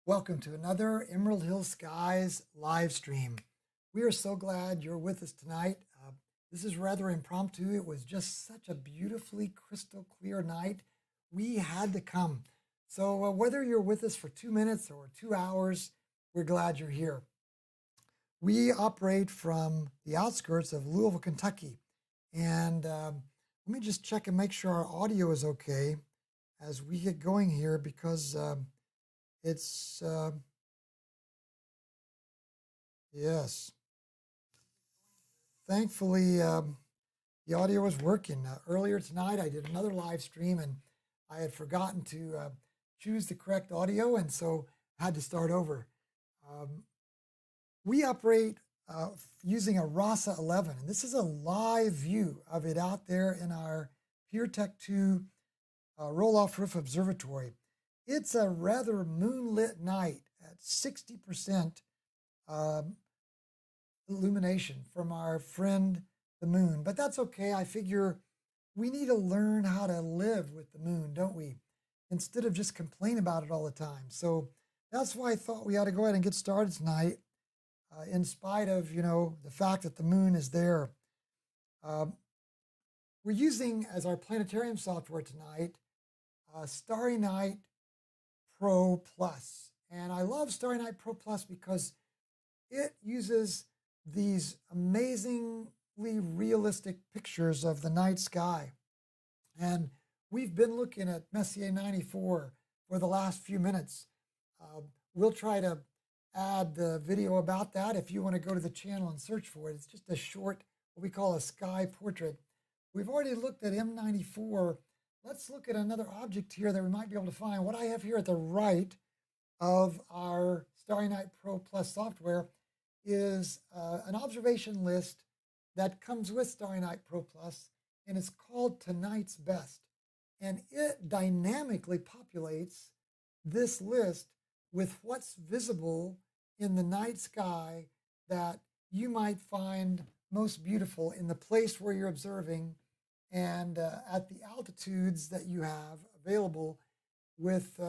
Welcome to another Emerald Hill Skies live stream. We are so glad you're with us tonight. This is rather impromptu. It was just such a beautifully crystal clear night. We had to come. So whether you're with us for 2 minutes or 2 hours, we're glad you're here. We operate from the outskirts of Louisville, Kentucky. And let me just check and make sure our audio is okay as we get going here because it's, yes. Thankfully, the audio was working. Earlier tonight, I did another live stream and I had forgotten to choose the correct audio, and so I had to start over. We operate using a RASA 11, and this is a live view of it out there in our Pier-Tech 2 roll-off roof observatory. It's a rather moonlit night at 60% illumination from our friend the moon. But that's okay. I figure we need to learn how to live with the moon, don't we? Instead of just complain about it all the time. So that's why I thought we ought to go ahead and get started tonight, in spite of, the fact that the moon is there. We're using as our planetarium software tonight, Starry Night Pro Plus. And I love Starry Night Pro Plus because it uses these amazingly realistic pictures of the night sky. And we've been looking at Messier 94 for the last few minutes. We'll try to add the video about that if you want to go to the channel and search for it. It's just a short, what we call a sky portrait. We've already looked at M94. Let's look at another object here that we might be able to find. What I have here at the right of our Starry Night Pro Plus software is an observation list that comes with Starry Night Pro Plus, and it's called Tonight's Best. And it dynamically populates this list with what's visible in the night sky that you might find most beautiful in the place where you're observing and at the altitudes that you have available with,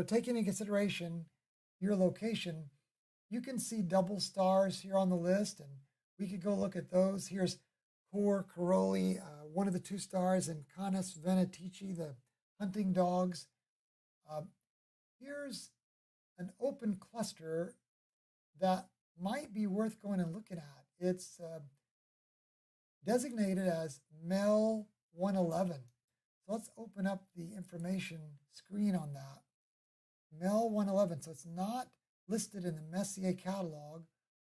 taking into consideration your location. You can see double stars here on the list, and we could go look at those. Here's Cor Caroli, one of the 2 stars, and Canis Venetici, the hunting dogs. Here's an open cluster that might be worth going and looking at. It's designated as MEL 111. So let's open up the information screen on that. MEL 111. So it's not listed in the Messier catalog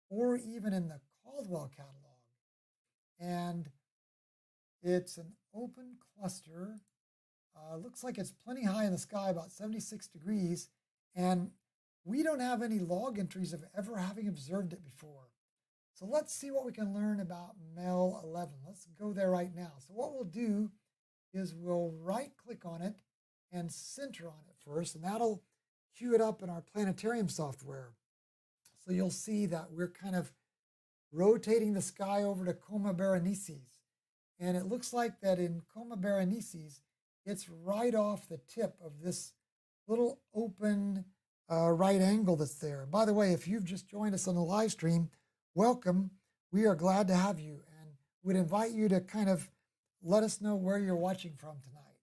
or even in the Caldwell catalog. And it's an open cluster. Looks like it's plenty high in the sky, about 76 degrees. And we don't have any log entries of ever having observed it before. So let's see what we can learn about MEL 11. Let's go there right now. So what we'll do is we'll right-click on it and center on it first, and that'll cue it up in our planetarium software. So you'll see that we're kind of rotating the sky over to Coma Berenices. And it looks like that in Coma Berenices, it's right off the tip of this little open right angle that's there. By the way, if you've just joined us on the live stream, welcome. We are glad to have you, and would invite you to kind of let us know where you're watching from tonight.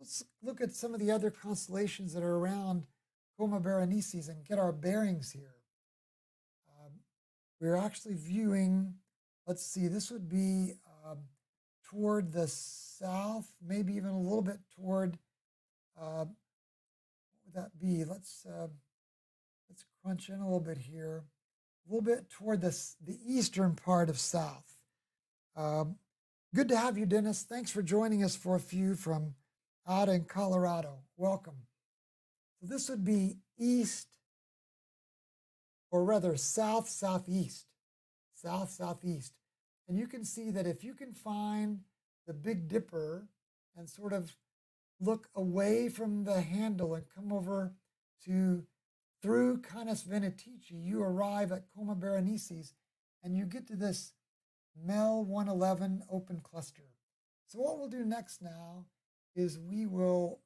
Let's look at some of the other constellations that are around Coma Berenices and get our bearings here. We're actually viewing, let's see, this would be toward the south, maybe even a little bit toward, what would that be? Let's crunch in a little bit here. A little bit toward the eastern part of south. Good to have you, Dennis. Thanks for joining us for a few from out in Colorado. Welcome. So this would be east, or rather south-southeast. South-southeast. And you can see that if you can find the Big Dipper and sort of look away from the handle and come over to through Canis Venetici, you arrive at Coma Berenices, and you get to this MEL 111 open cluster. So what we'll do next now is we will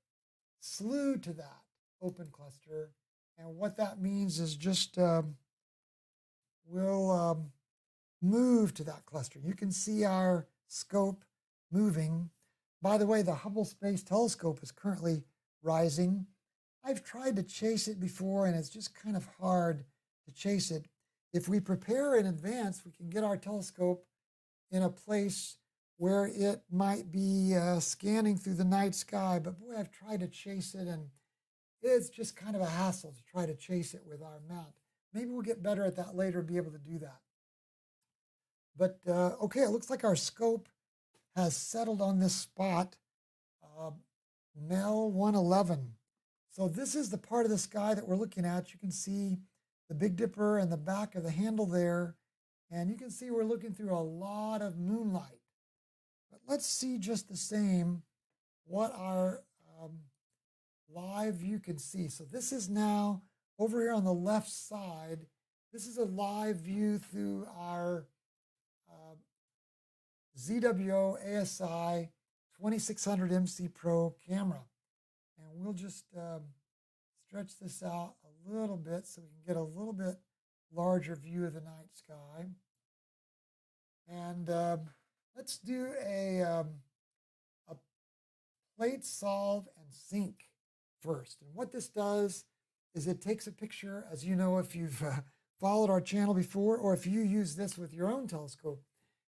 slew to that open cluster And what that means is just we'll move to that cluster. You can see our scope moving. By the way, the Hubble Space Telescope is currently rising. I've tried to chase it before, and it's just kind of hard to chase it. If we prepare in advance, we can get our telescope in a place where it might be scanning through the night sky. But boy, I've tried to chase it, and it's just kind of a hassle to try to chase it with our mount. Maybe we'll get better at that later and be able to do that. But okay, it looks like our scope has settled on this spot, MEL 111. So this is the part of the sky that we're looking at. You can see the Big Dipper and the back of the handle there. And you can see we're looking through a lot of moonlight. But let's see just the same what our live view can see. So this is now over here on the left side. This is a live view through our ZWO ASI2600MC Pro camera. And we'll just stretch this out a little bit so we can get a little bit larger view of the night sky. And let's do a plate solve and sync first. And what this does is it takes a picture, as you know, if you've followed our channel before, or if you use this with your own telescope,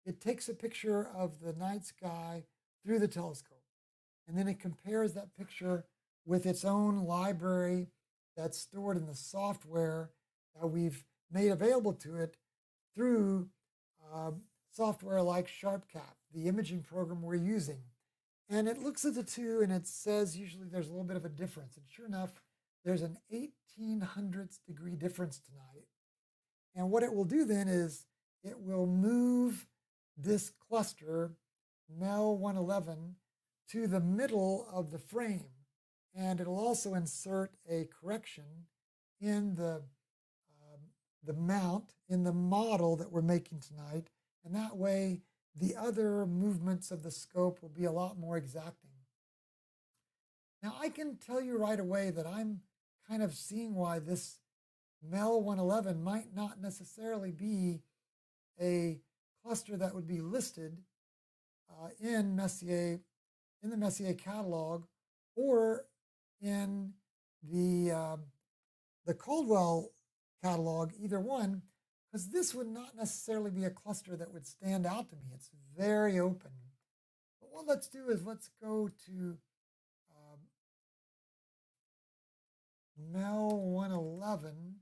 it takes a picture of the night sky through the telescope. And then it compares that picture with its own library that's stored in the software that we've made available to it through software like SharpCap, the imaging program we're using. And it looks at the two and it says usually there's a little bit of a difference. And sure enough, there's an 1800th degree difference tonight. And what it will do then is it will move this cluster, MEL 111, to the middle of the frame. And it'll also insert a correction in the mount, in the model that we're making tonight. And that way, the other movements of the scope will be a lot more exacting. Now, I can tell you right away that I'm kind of seeing why this MEL 111 might not necessarily be a cluster that would be listed in the Messier catalog, or in the Caldwell catalog, either one, because this would not necessarily be a cluster that would stand out to me. It's very open. But what let's do is let's go to MEL 111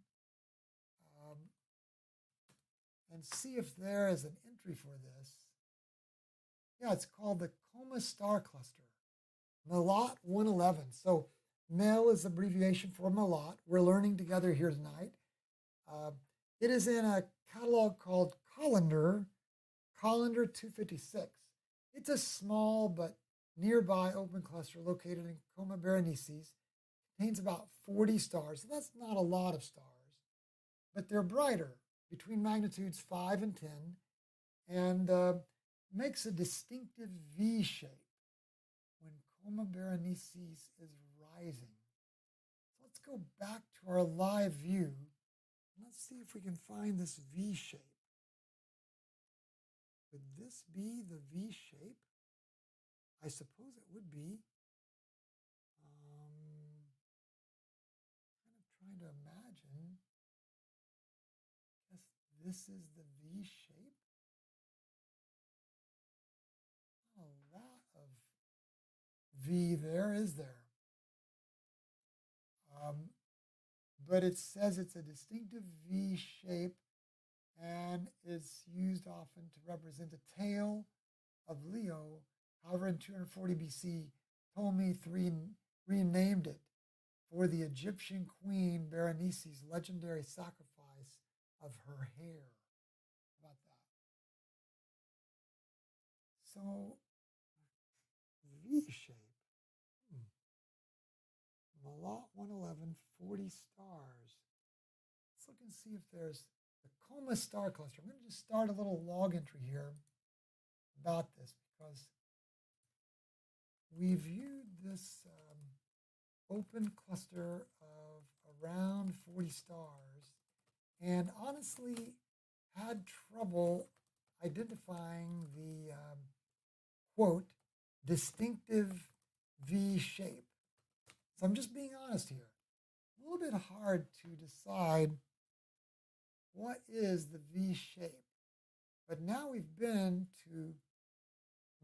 and see if there is an entry for this. Yeah, it's called the Coma Star Cluster, MELOT 111. So MEL is abbreviation for MELOT. We're learning together here tonight. It is in a catalog called Colander 256. It's a small but nearby open cluster located in Coma Berenices. Contains about 40 stars. So that's not a lot of stars, but they're brighter, between magnitudes 5 and 10, and makes a distinctive V shape when Coma Berenices is rising. So let's go back to our live view. Let's see if we can find this V shape. Would this be the V shape? I suppose it would be. Kind of trying to imagine. Guess this is the V shape. Not a lot of V there, is there? But it says it's a distinctive V shape and it's used often to represent the tail of Leo. However, in 240 BC, Ptolemy III renamed it for the Egyptian queen Berenice's legendary sacrifice of her hair. How about that? So, V shape. MELOT 111, 40 stars. Let's look and see if there's the Coma Star Cluster. I'm going to just start a little log entry here about this because we viewed this open cluster of around found 40 stars and honestly had trouble identifying the quote, distinctive V shape. So I'm just being honest here. A little bit hard to decide what is the V shape. But now we've been to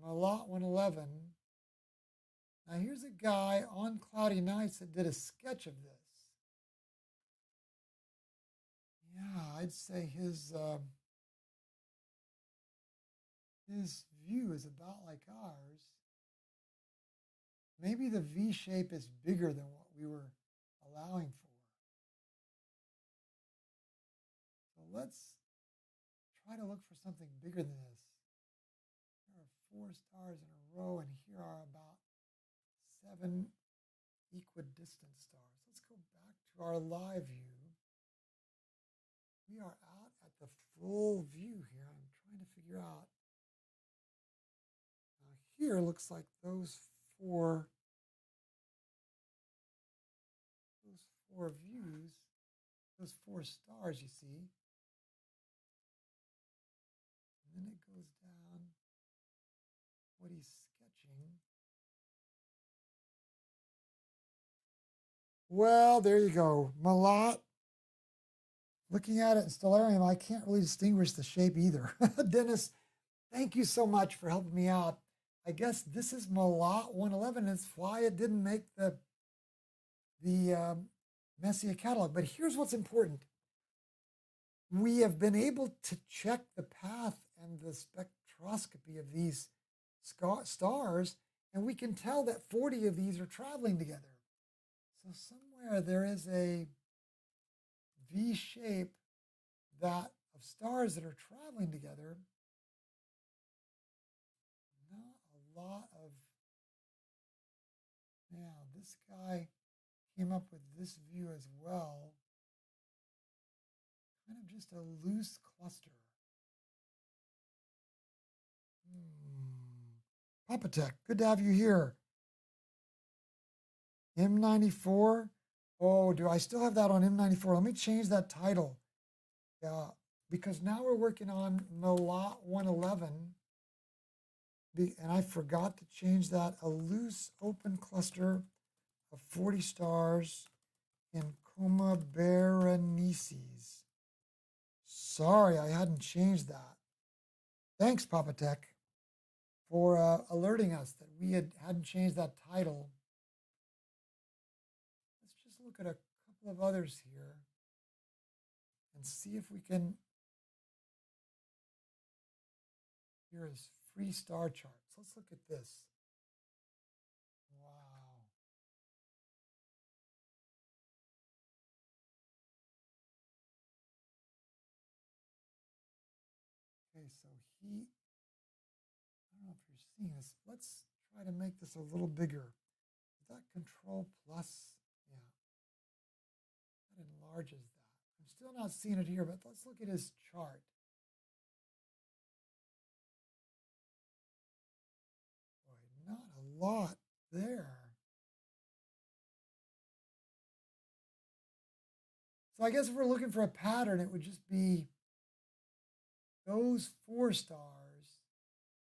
Lot 111. Now here's a guy on cloudy nights that did a sketch of this. Yeah, I'd say his view is about like ours. Maybe the V shape is bigger than what we were allowing for. So let's try to look for something bigger than this. There are 4 stars in a row, and here are about 7 equidistant stars. Let's go back to our live view. We are out at the full view here. I'm trying to figure out. Now here looks like those four views, those 4 stars you see. And then it goes down what he's sketching. Well, there you go. Malat. Looking at it in Stellarium, I can't really distinguish the shape either. Dennis, thank you so much for helping me out. I guess this is Malat 111. It's why it didn't make the Messier catalog. But here's what's important. We have been able to check the path and the spectroscopy of these stars, and we can tell that 40 of these are traveling together. So somewhere there is a V shape that of stars that are traveling together. Not a lot of, now this guy came up with this view as well. Kind of just a loose cluster. Pier-Tech, good to have you here. M94. Oh, do I still have that on M94? Let me change that title. Yeah, because now we're working on Malat 111. And I forgot to change that. A loose open cluster of 40 stars in Coma Berenices. Sorry, I hadn't changed that. Thanks, Pier-Tech, for alerting us that we hadn't changed that title. Let's just look at a couple of others here and see if we can. Here is free star charts. Let's look at this. Wow. Okay, so I don't know if you're seeing this. Let's try to make this a little bigger. Is that Control Plus? Yeah. That enlarges that. I'm still not seeing it here, but let's look at his chart. Boy, not a lot there. So I guess if we're looking for a pattern, it would just be those 4 stars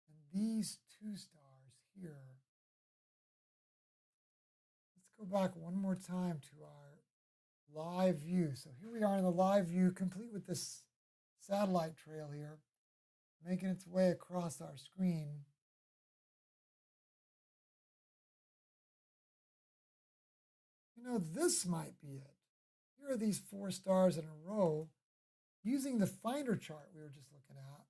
and these 2 stars here. Let's go back one more time to our live view. So here we are in the live view, complete with this satellite trail here, making its way across our screen. You know, this might be it. Here are these 4 stars in a row. Using the finder chart we were just looking at,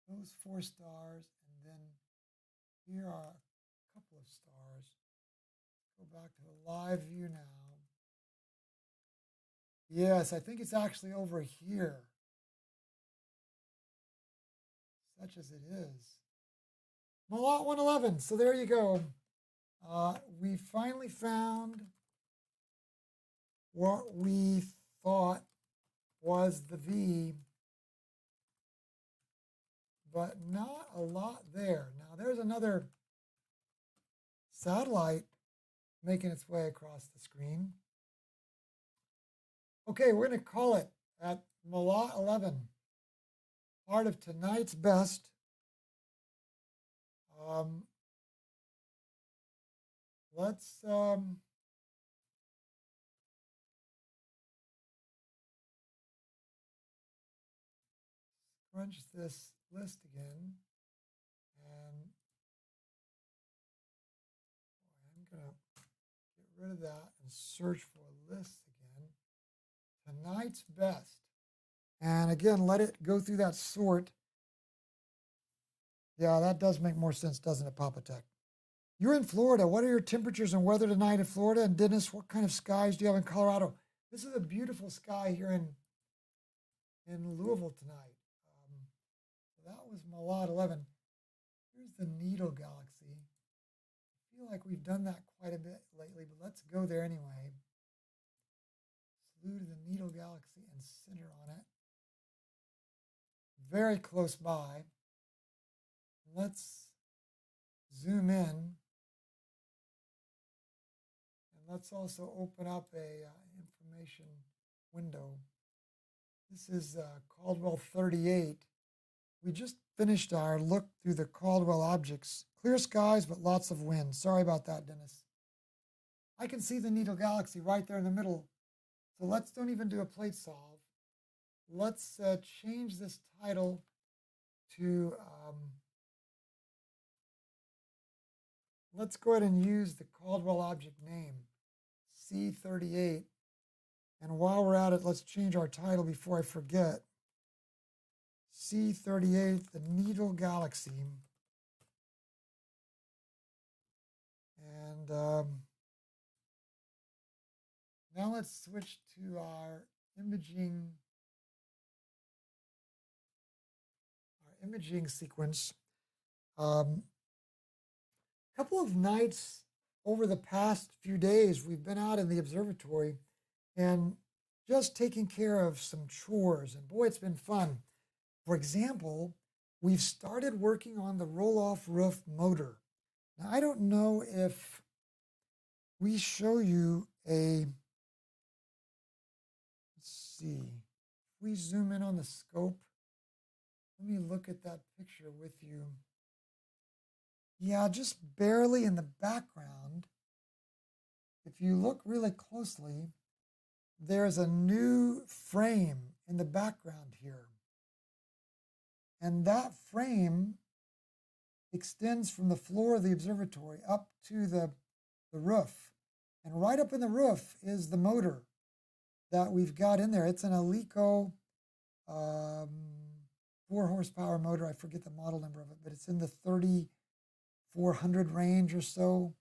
those 4 stars, and then here are a couple of stars. Let's go back to the live view now. Yes, I think it's actually over here, such as it is. Malat 111, so there you go. We finally found what we thought was the V, but not a lot there. Now there's another satellite making its way across the screen. Okay, we're going to call it at Mala 11, part of tonight's best. Let's crunch this list again, and I'm going to get rid of that and search for lists again. Tonight's best. And again, let it go through that sort. Yeah, that does make more sense, doesn't it, Papa Tech? You're in Florida. What are your temperatures and weather tonight in Florida? And Dennis, what kind of skies do you have in Colorado? This is a beautiful sky here in Louisville tonight. That was Malad 11. Here's the Needle Galaxy. I feel like we've done that quite a bit lately, but let's go there anyway. Slew to the Needle Galaxy and center on it. Very close by. Let's zoom in. And let's also open up a information window. This is Caldwell 38. We just finished our look through the Caldwell objects. Clear skies, but lots of wind. Sorry about that, Dennis. I can see the Needle Galaxy right there in the middle. So let's don't even do a plate solve. Let's change this title to, let's go ahead and use the Caldwell object name, C38. And while we're at it, let's change our title before I forget. C38, the Needle Galaxy. And now let's switch to our imaging sequence. A couple of nights over the past few days, we've been out in the observatory and just taking care of some chores. And boy, it's been fun. For example, we've started working on the roll-off roof motor. Now, I don't know if we show you a, let's see, if we zoom in on the scope, let me look at that picture with you. Yeah, just barely in the background. If you look really closely, there's a new frame in the background here. And that frame extends from the floor of the observatory up to the roof. And right up in the roof is the motor that we've got in there. It's an Alico 4 horsepower motor. I forget the model number of it, but it's in the 3,400 range or so.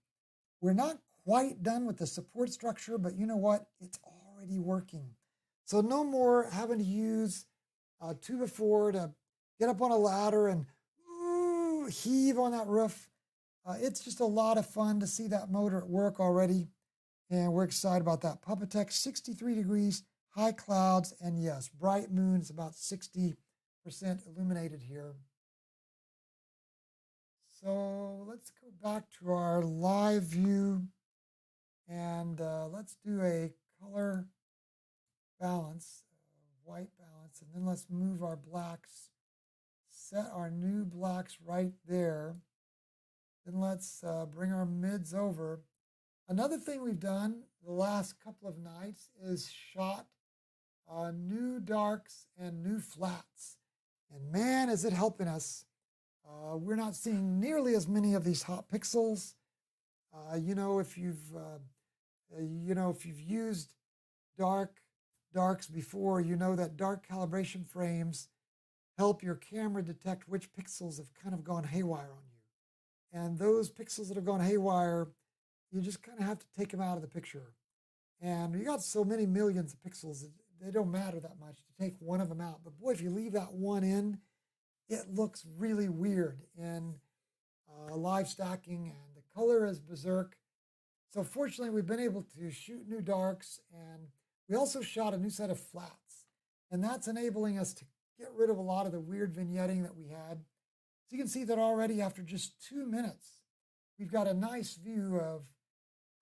We're not quite done with the support structure, but you know what? It's already working. So no more having to use 2x4 to get up on a ladder and heave on that roof. It's just a lot of fun to see that motor at work already, and we're excited about that. Papa Tech, 63 degrees, high clouds, and yes, bright moon is about 60% illuminated here. So let's go back to our live view, and let's do a color balance, white balance, and then let's move our blacks. Set our new blacks right there. Then let's bring our mids over. Another thing we've done the last couple of nights is shot new darks and new flats. And man, is it helping us. We're not seeing nearly as many of these hot pixels. If you've used darks before, you know that dark calibration frames help your camera detect which pixels have kind of gone haywire on you. And those pixels that have gone haywire, you just kind of have to take them out of the picture. And you got so many millions of pixels, they don't matter that much to take one of them out. But boy, if you leave that one in, it looks really weird in live stacking, and the color is berserk. So fortunately, we've been able to shoot new darks, and we also shot a new set of flats. And that's enabling us to get rid of a lot of the weird vignetting that we had. So you can see that already after just 2 minutes, we've got a nice view of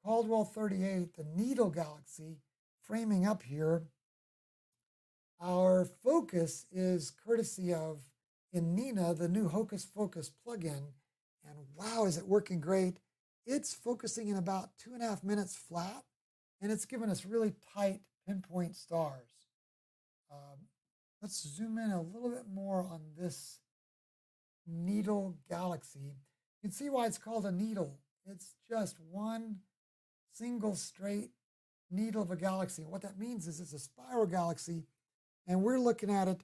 Caldwell 38, the Needle Galaxy, framing up here. Our focus is courtesy of Nina, the new Hocus Focus plugin. And wow, is it working great. It's focusing in about 2.5 minutes flat, and it's given us really tight pinpoint stars. Let's zoom in a little bit more on this Needle Galaxy. You can see why it's called a needle. It's just one single straight needle of a galaxy. And what that means is it's a spiral galaxy, and we're looking at it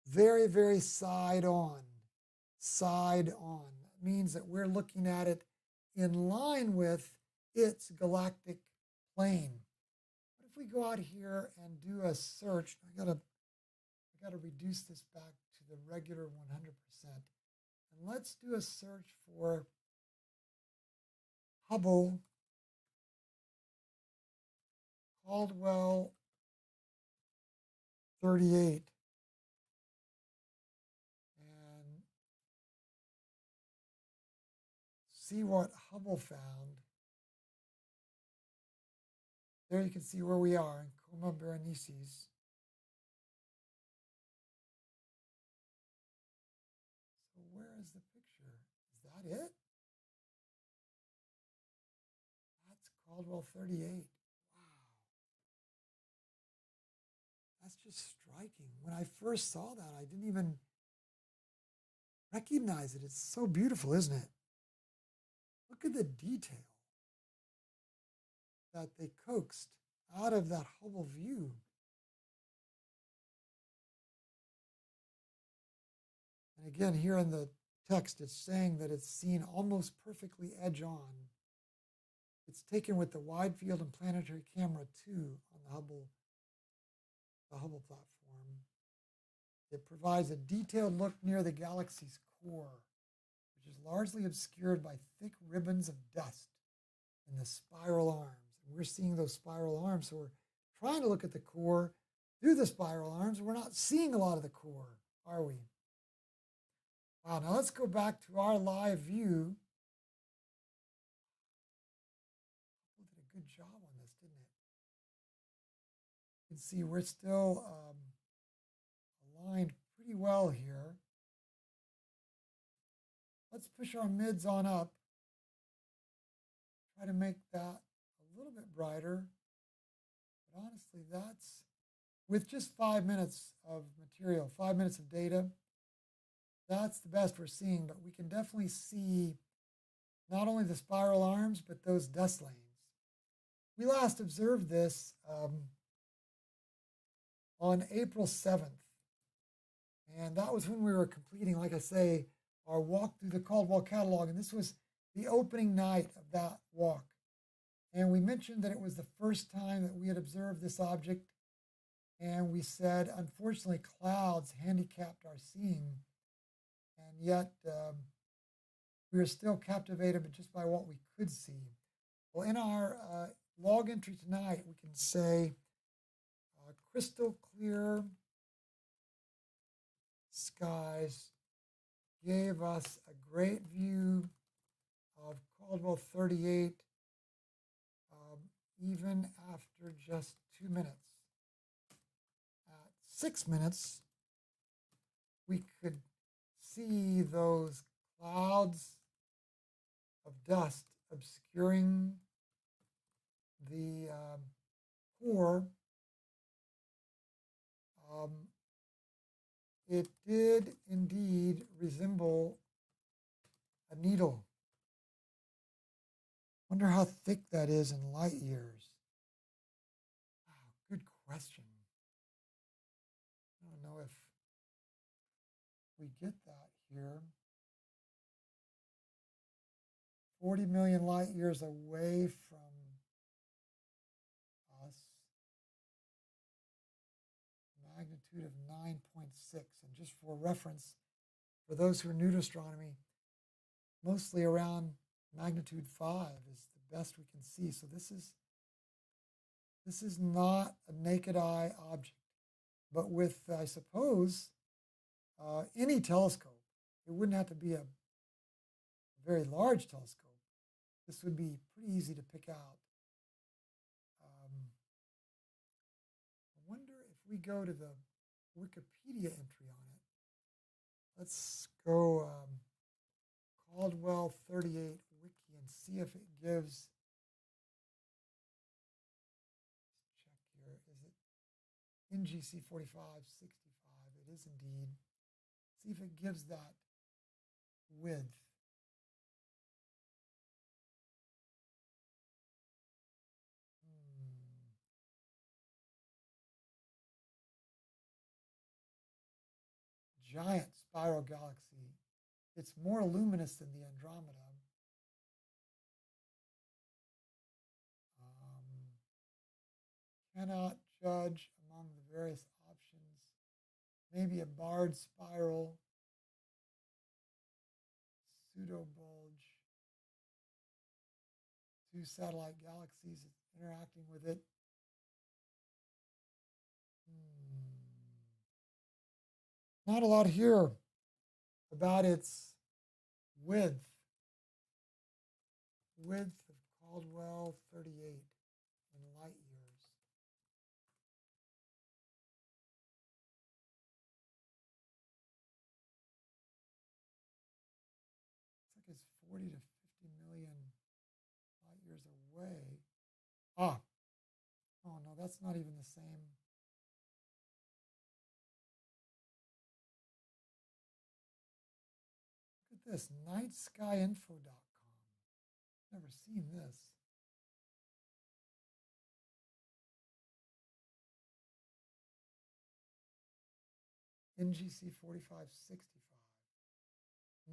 very, very side on. Side on. That means that we're looking at it in line with its galactic plane. What if we go out here and do a search? I gotta reduce this back to the regular 100%. And let's do a search for Hubble Caldwell 38. And see what Hubble found. There you can see where we are in Coma Berenices. So where is the picture? Is that it? That's Caldwell 38. Wow. That's just striking. When I first saw that, I didn't even recognize it. It's so beautiful, isn't it? Look at the detail that they coaxed out of that Hubble view. And again, here in the text, it's saying that it's seen almost perfectly edge on. It's taken with the wide field and planetary camera 2 on the Hubble platform. It provides a detailed look near the galaxy's core, which is largely obscured by thick ribbons of dust in the spiral arms. And we're seeing those spiral arms, so we're trying to look at the core through the spiral arms. We're not seeing a lot of the core, are we? Wow, now let's go back to our live view. We did a good job on this, didn't it? You can see we're still aligned pretty well here. Let's push our mids on up. Try to make that a little bit brighter. But honestly, that's with just 5 minutes of material, 5 minutes of data. That's the best we're seeing, but we can definitely see not only the spiral arms, but those dust lanes. We last observed this on April 7th. And that was when we were completing, like I say, our walk through the Caldwell catalog. And this was the opening night of that walk. And we mentioned that it was the first time that we had observed this object. And we said, unfortunately, clouds handicapped our seeing. And yet, we were still captivated just by what we could see. Well, in our log entry tonight, we can say crystal clear skies gave us a great view of Caldwell 38, even after just 2 minutes. At 6 minutes, we could see those clouds of dust obscuring the core. It did indeed resemble a needle. Wonder how thick that is in light years. Wow, good question. I don't know if we get that here. 40 million light years away from us. Magnitude of 9.6. And just for reference, for those who are new to astronomy, mostly around magnitude 5 is the best we can see. So this is not a naked eye object, but with, I suppose, any telescope. It wouldn't have to be a very large telescope. This would be pretty easy to pick out we go to the Wikipedia entry on it, let's go Caldwell 38 Wiki and see if it gives, check here, is it NGC 4565? It is indeed. See if it gives that width. Giant spiral galaxy. It's more luminous than the Andromeda. Cannot judge among the various options. Maybe a barred spiral, pseudo-bulge, two satellite galaxies interacting with it. Not a lot here about its width. Width of Caldwell 38 in light years. Looks like it's 40 to 50 million light years away. Ah, oh no, that's not even the same. Look at this, nightskyinfo.com. Never seen this. NGC 4565.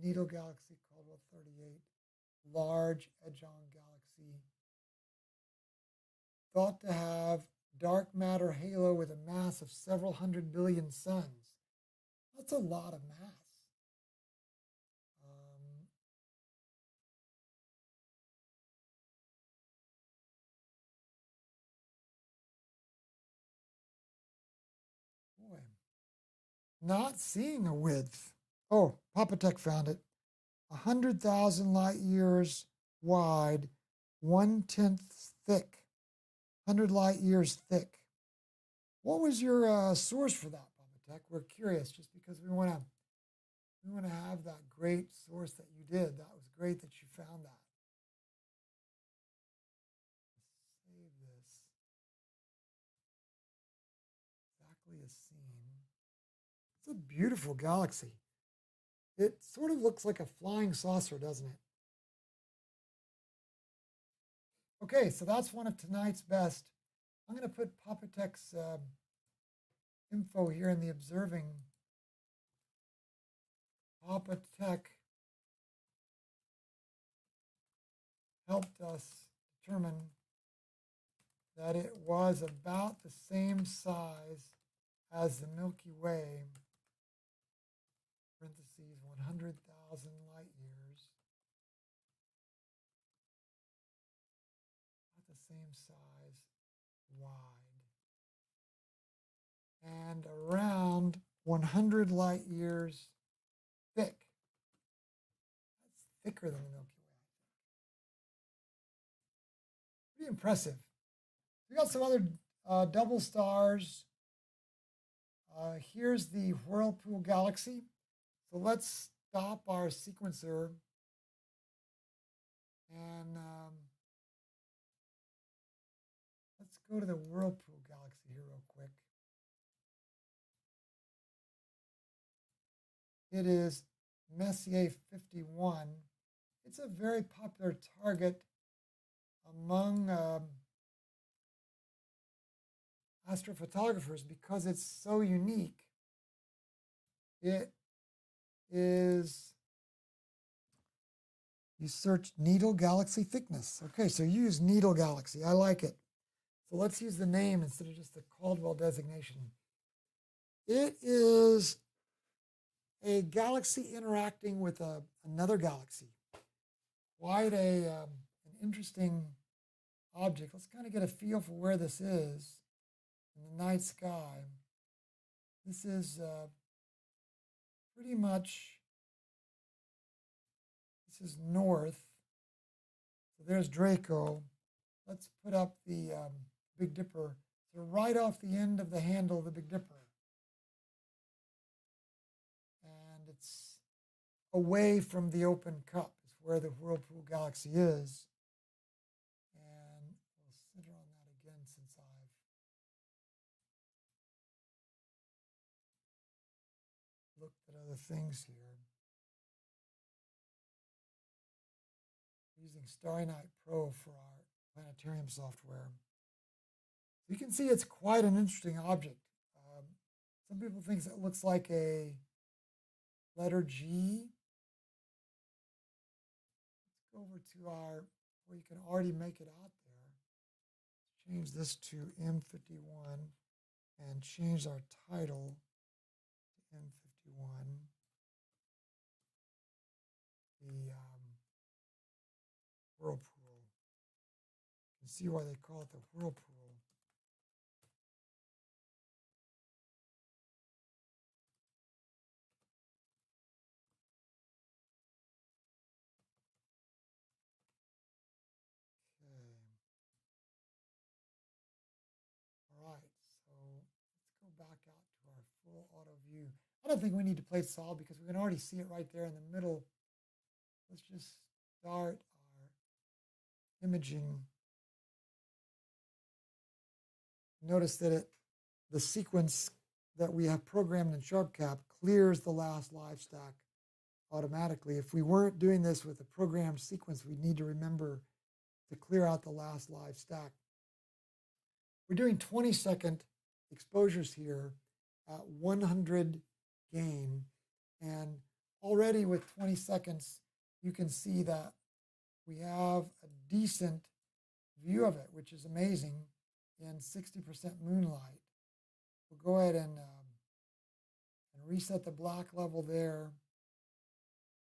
Needle Galaxy, Caldwell 38. Large Edge-on Galaxy. Thought to have dark matter halo with a mass of several 100 billion suns. That's a lot of mass. Boy, not seeing a width. Oh, Pier-Tech found it. 100,000 light years wide, 1/10 thick. 100 light years thick. What was your source for that, Pier-Tech? We're curious, just because we want to have that great source that you did. That was great that you found that. Save this. Exactly as seen. It's a beautiful galaxy. It sort of looks like a flying saucer, doesn't it? Okay, so that's one of tonight's best. I'm going to put Pier-Tech's info here in the observing. Pier-Tech helped us determine that it was about the same size as the Milky Way, parentheses, 100,000 light years. About the same size, wide. And around 100 light years thick. That's thicker than the Milky Way, I think. Pretty impressive. We got some other double stars. Here's the Whirlpool Galaxy. So let's stop our sequencer and let's go to the Whirlpool Galaxy here real quick. It is Messier 51. It's a very popular target among astrophotographers because it's so unique. It is, you search needle galaxy thickness. Okay, so you use needle galaxy. I like it. So let's use the name instead of just the Caldwell designation. It is a galaxy interacting with another galaxy. Quite an interesting object. Let's kind of get a feel for where this is in the night sky. This is pretty much, this is north. So there's Draco. Let's put up the Big Dipper So right off the end of the handle of the Big Dipper. And it's away from the open cup is where the Whirlpool Galaxy is. And we'll center on that again since I've looked at other things here. Using Starry Night Pro for our Planetarium software. So you can see it's quite an interesting object. Some people think it looks like a letter G. Let's go over to our, where you can already make it out there. Let's change this to M51 and change our title to M51. The Whirlpool. You can see why they call it the Whirlpool. All right, so let's go back out to our full auto view. I don't think we need to play solid because we can already see it right there in the middle. Let's just start our imaging. Notice that the sequence that we have programmed in SharpCap clears the last live stack automatically. If we weren't doing this with a programmed sequence, we'd need to remember to clear out the last live stack. We're doing 20-second exposures here at 100 gain. And already with 20 seconds, you can see that we have a decent view of it, which is amazing, in 60% moonlight. We'll go ahead and reset the black level there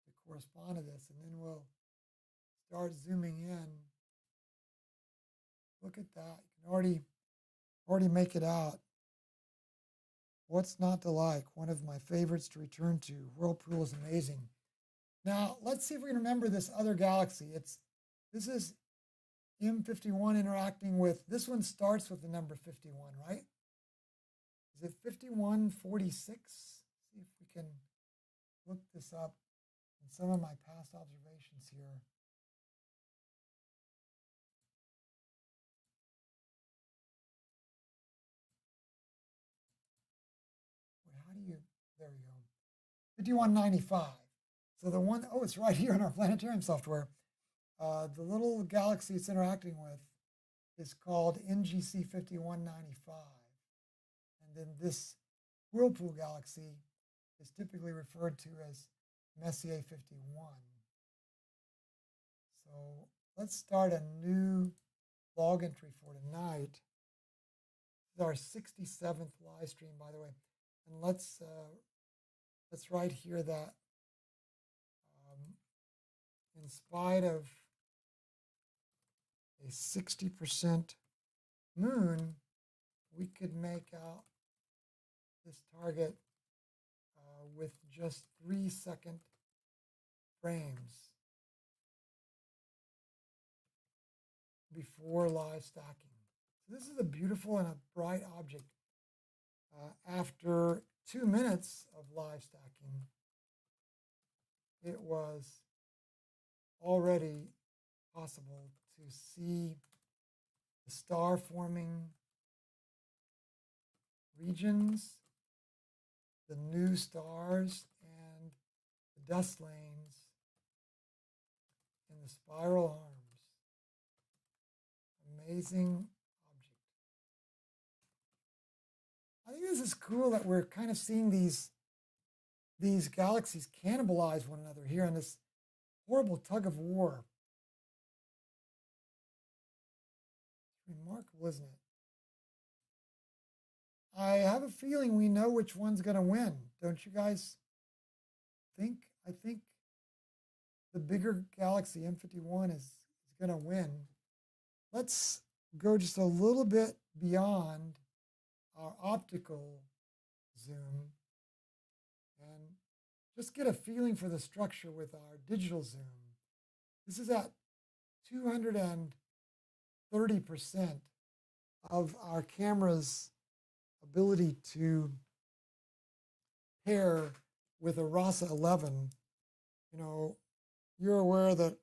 to correspond to this, and then we'll start zooming in. Look at that. You can already make it out. What's not to like? One of my favorites to return to. Whirlpool is amazing. Now, let's see if we can remember this other galaxy. This is M51 interacting with, this one starts with the number 51, right? Is it 5146? See if we can look this up in some of my past observations here. There we go. 5195. So the one, oh, it's right here in our Planetarium software. The little galaxy it's interacting with is called NGC 5195. And then this Whirlpool Galaxy is typically referred to as Messier 51. So let's start a new log entry for tonight. This is our 67th live stream, by the way. And let's write here that in spite of a 60% moon, we could make out this target with just 3-second frames before live stacking. So this is a beautiful and a bright object. After 2 minutes of live stacking, it was already possible to see the star forming regions, the new stars, and the dust lanes in the spiral arms. Amazing. I think this is cool that we're kind of seeing these galaxies cannibalize one another here in this horrible tug of war. It's remarkable, isn't it? I have a feeling we know which one's going to win. Don't you guys think? I think the bigger galaxy, M51, is going to win. Let's go just a little bit beyond our optical zoom and just get a feeling for the structure with our digital zoom. This is at 230% of our camera's ability to pair with a RASA 11. You know, you're aware that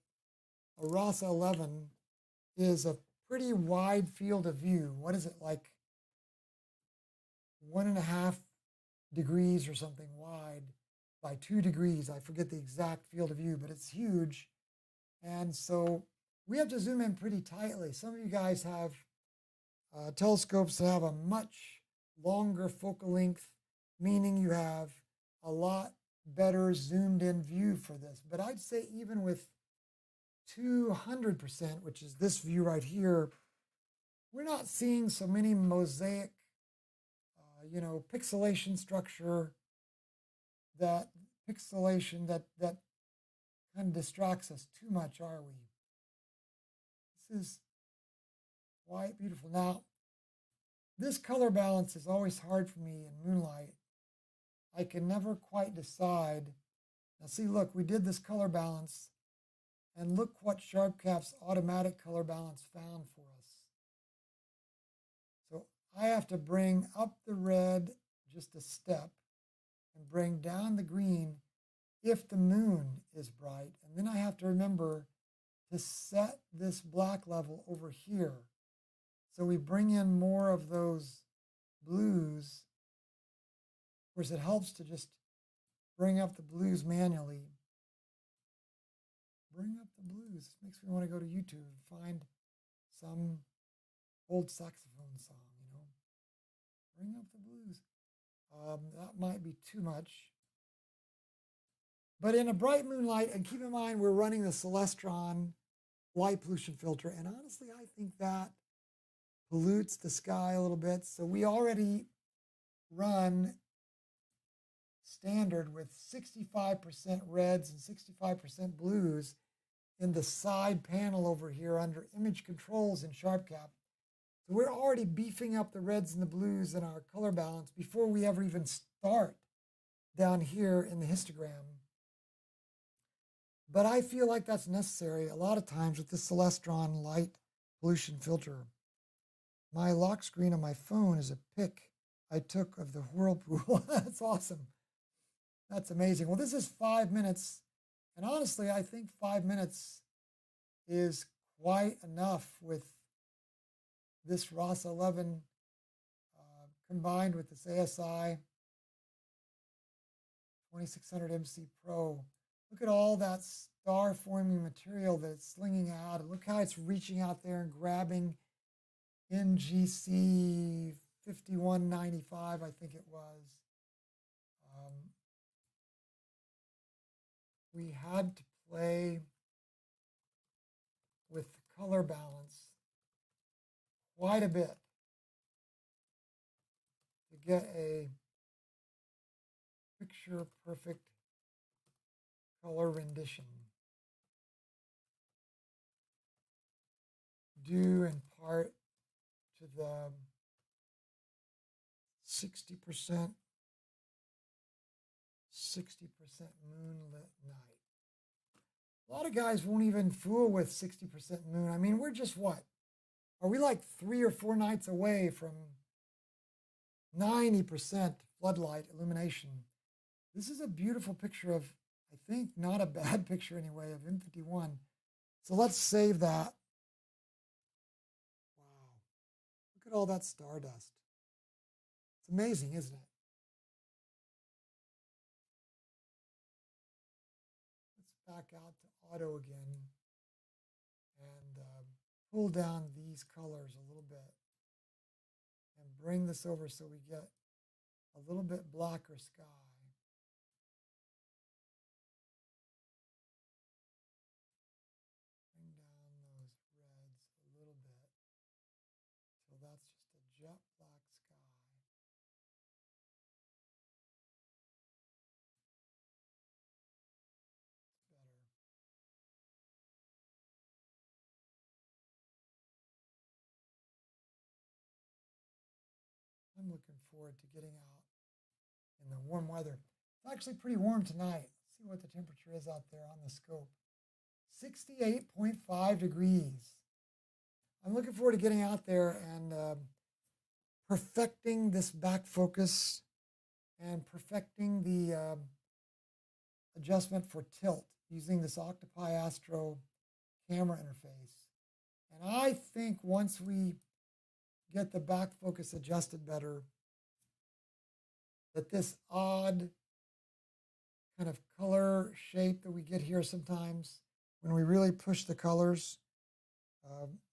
a RASA 11 is a pretty wide field of view. What is it, like 1.5 degrees or something wide by 2 degrees? I forget the exact field of view, but it's huge. And so we have to zoom in pretty tightly. Some of you guys have telescopes that have a much longer focal length, meaning you have a lot better zoomed in view for this. But I'd say even with 200%, which is this view right here, we're not seeing so many mosaic, pixelation structure, that pixelation that kind of distracts us too much, are we? This is quite beautiful. Now, this color balance is always hard for me in moonlight. I can never quite decide. Now see, look, we did this color balance, and look what SharpCap's automatic color balance found for us. So I have to bring up the red just a step and bring down the green if the moon is bright. And then I have to remember to set this black level over here. So we bring in more of those blues. Of course, it helps to just bring up the blues manually. Bring up the blues. It makes me want to go to YouTube and find some old saxophone song, Bring up the blues. That might be too much. But in a bright moonlight, and keep in mind, we're running the Celestron light pollution filter. And honestly, I think that pollutes the sky a little bit. So we already run standard with 65% reds and 65% blues in the side panel over here under image controls in SharpCap. So we're already beefing up the reds and the blues in our color balance before we ever even start down here in the histogram. But I feel like that's necessary a lot of times with the Celestron light pollution filter. My lock screen on my phone is a pic I took of the Whirlpool. That's awesome. That's amazing. Well, this is 5 minutes. And honestly, I think 5 minutes is quite enough with this RASA 11 combined with this ASI 2600MC Pro. Look at all that star-forming material that it's slinging out. And look how it's reaching out there and grabbing NGC 5195, I think it was. We had to play with the color balance quite a bit to get a picture-perfect color rendition, due in part to the 60% moonlit night. A lot of guys won't even fool with 60% moon. I mean, we're just what? Are we like 3 or 4 nights away from 90% floodlight illumination? This is a beautiful picture of, I think, not a bad picture anyway, of M51. So let's save that. Wow. Look at all that stardust. It's amazing, isn't it? Let's back out to auto again and pull down these colors a little bit and bring this over so we get a little bit blacker sky. Bring down those reds a little bit till that's just a jet black sky. It's better. I'm looking forward to getting out in the warm weather. It's actually pretty warm tonight. Let's see what the temperature is out there on the scope. 68.5 degrees. I'm looking forward to getting out there and perfecting this back focus and perfecting the adjustment for tilt using this Octopi-Astro camera interface. And I think once we get the back focus adjusted better, that this odd kind of color shape that we get here sometimes when we really push the colors,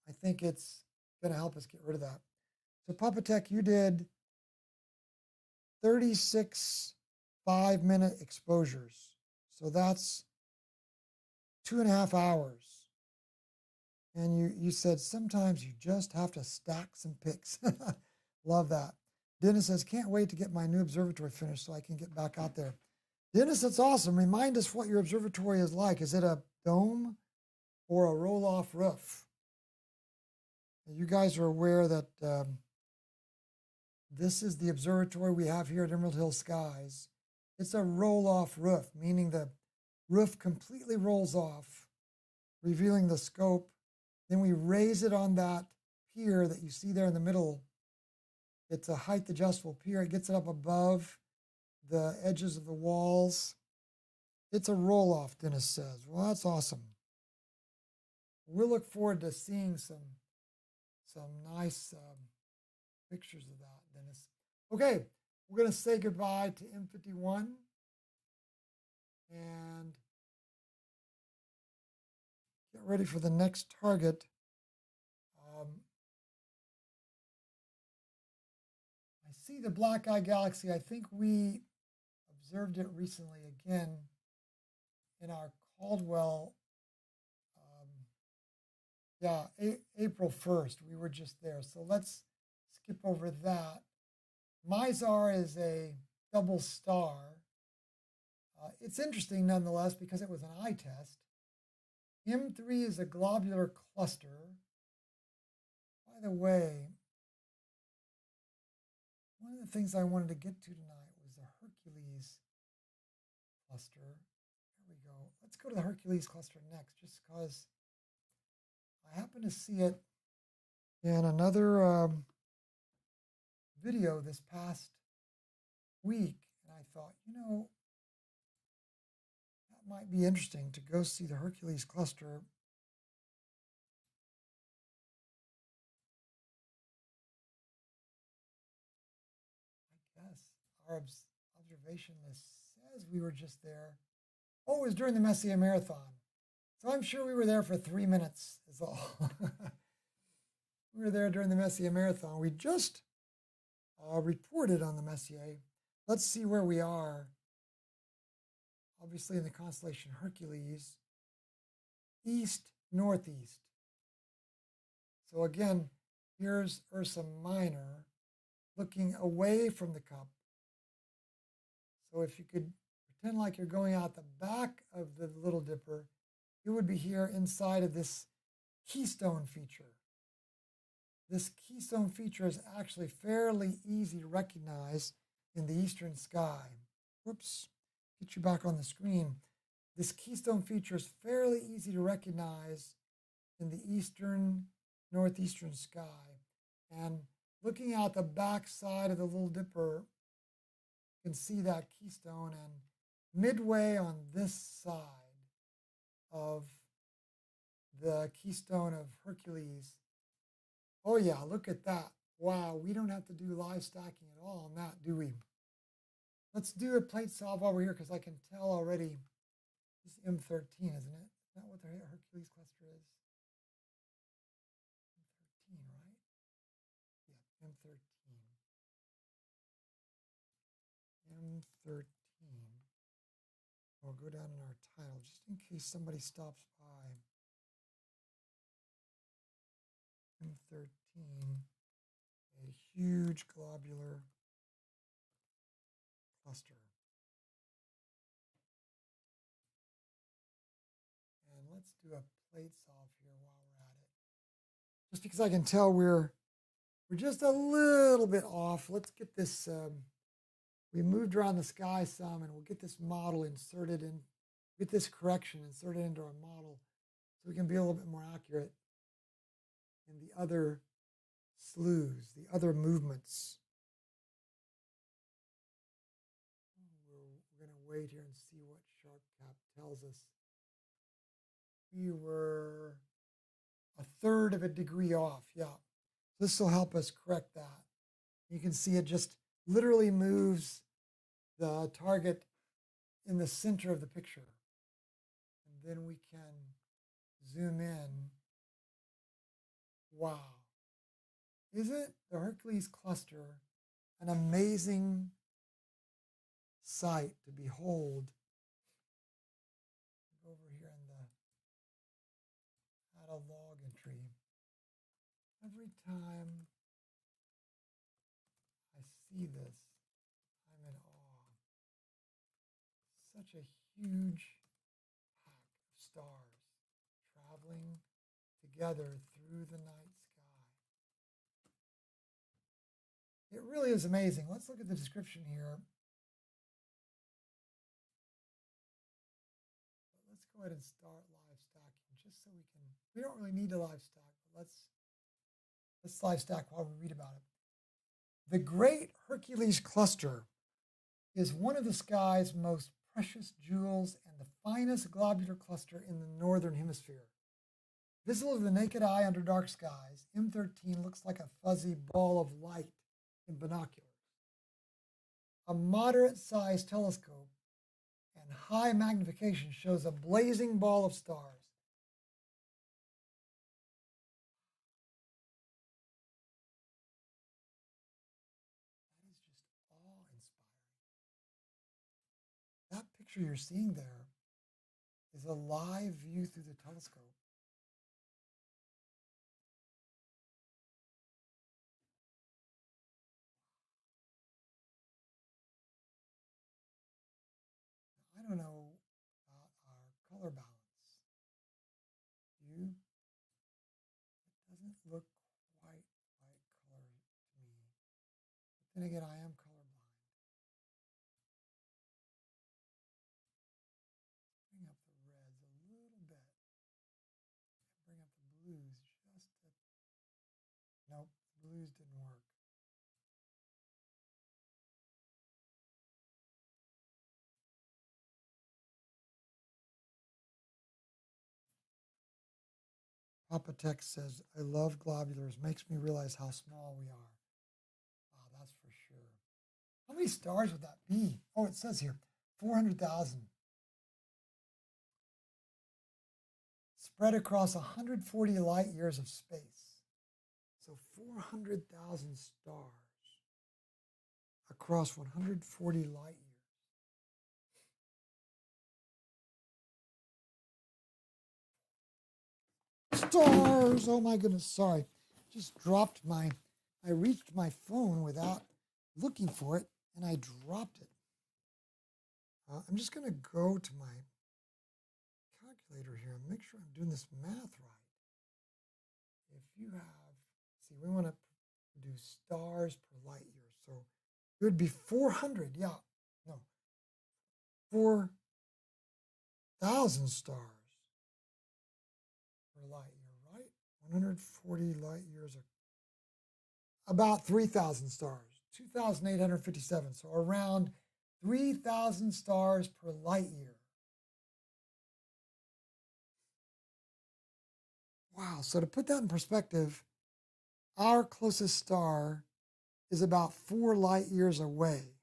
I think it's going to help us get rid of that. So Papa-Tech, you did 36 5-minute exposures. So that's 2.5 hours. And you said sometimes you just have to stack some pics. Love that. Dennis says, can't wait to get my new observatory finished so I can get back out there. Dennis, that's awesome. Remind us what your observatory is like. Is it a dome or a roll-off roof? You guys are aware that this is the observatory we have here at Emerald Hill Skies. It's a roll-off roof, meaning the roof completely rolls off, revealing the scope. Then we raise it on that pier that you see there in the middle. It's a height adjustable pier. It gets it up above the edges of the walls. It's a roll-off, Dennis says. Well, that's awesome. We'll look forward to seeing some nice pictures of that, Dennis. Okay, we're going to say goodbye to M51 and get ready for the next target. I see the Black Eye Galaxy. I think we observed it recently again in our Caldwell. April 1st. We were just there. So let's skip over that. Mizar is a double star. It's interesting nonetheless because it was an eye test. M3 is a globular cluster. By the way, one of the things I wanted to get to tonight was the Hercules cluster. There we go. Let's go to the Hercules cluster next, just because I happened to see it in another video this past week, and I thought, that might be interesting to go see the Hercules cluster. I guess our observation list says we were just there. Oh, it was during the Messier Marathon. So I'm sure we were there for 3 minutes is all. We were there during the Messier Marathon. We just reported on the Messier. Let's see where we are. Obviously in the constellation Hercules, east-northeast. So again, here's Ursa Minor looking away from the cup. So if you could pretend like you're going out the back of the Little Dipper, it would be here inside of this keystone feature. This keystone feature is actually fairly easy to recognize in the eastern sky. Whoops, get you back on the screen. This keystone feature is fairly easy to recognize in the eastern, northeastern sky. And looking out the back side of the Little Dipper, you can see that keystone, and midway on this side of the keystone of Hercules. Oh yeah, look at that. Wow, we don't have to do live stacking at all on that, do we? Let's do a plate solve while we're here, because I can tell already this is M13, isn't it? Is that what the Hercules cluster is? M13, right? Yeah, M13. M13. I'll go down in our title just in case somebody stops by. M13, a huge globular cluster. And let's do a plate solve here while we're at it. Just because I can tell we're just a little bit off. Let's get this, we moved around the sky some, and we'll get this model inserted in, get this correction inserted into our model so we can be a little bit more accurate in the other slews, the other movements. We're going to wait here and see what SharpCap tells us. We were a third of a degree off. Yeah. This will help us correct that. You can see it just literally moves the target in the center of the picture. And then we can zoom in. Wow. Isn't the Hercules Cluster an amazing sight to behold? Over here in the add a log entry. Every time I see this, I'm in awe. Such a huge pack of stars traveling together through the night sky. It really is amazing. Let's look at the description here. Let's go ahead and start live stacking just so we don't really need to live stack, but let's live stack while we read about it. The Great Hercules Cluster is one of the sky's most precious jewels and the finest globular cluster in the northern hemisphere. Visible to the naked eye under dark skies, M13 looks like a fuzzy ball of light in binoculars. A moderate-sized telescope and high magnification shows a blazing ball of stars. That is just awe-inspiring. That picture you're seeing there is a live view through the telescope. I don't know about our color balance. You? It doesn't look quite color to me. But then again, I am colorblind. Bring up the reds a little bit. And bring up the blues just a... Nope, the blues didn't work. Papa Tech says, I love globulars. Makes me realize how small we are. Wow, that's for sure. How many stars would that be? Oh, it says here, 400,000. Spread across 140 light years of space. So 400,000 stars across 140 light years. Stars! Oh my goodness, sorry. Just dropped I reached my phone without looking for it, and I dropped it. I'm just going to go to my calculator here and make sure I'm doing this math right. If you have, see, we want to do stars per light year. So it would be 400, yeah, no, 4,000 stars per light year, right? 140 light years are about 3,000 stars, 2,857. So around 3,000 stars per light year. Wow, so to put that in perspective, our closest star is about 4 light years away.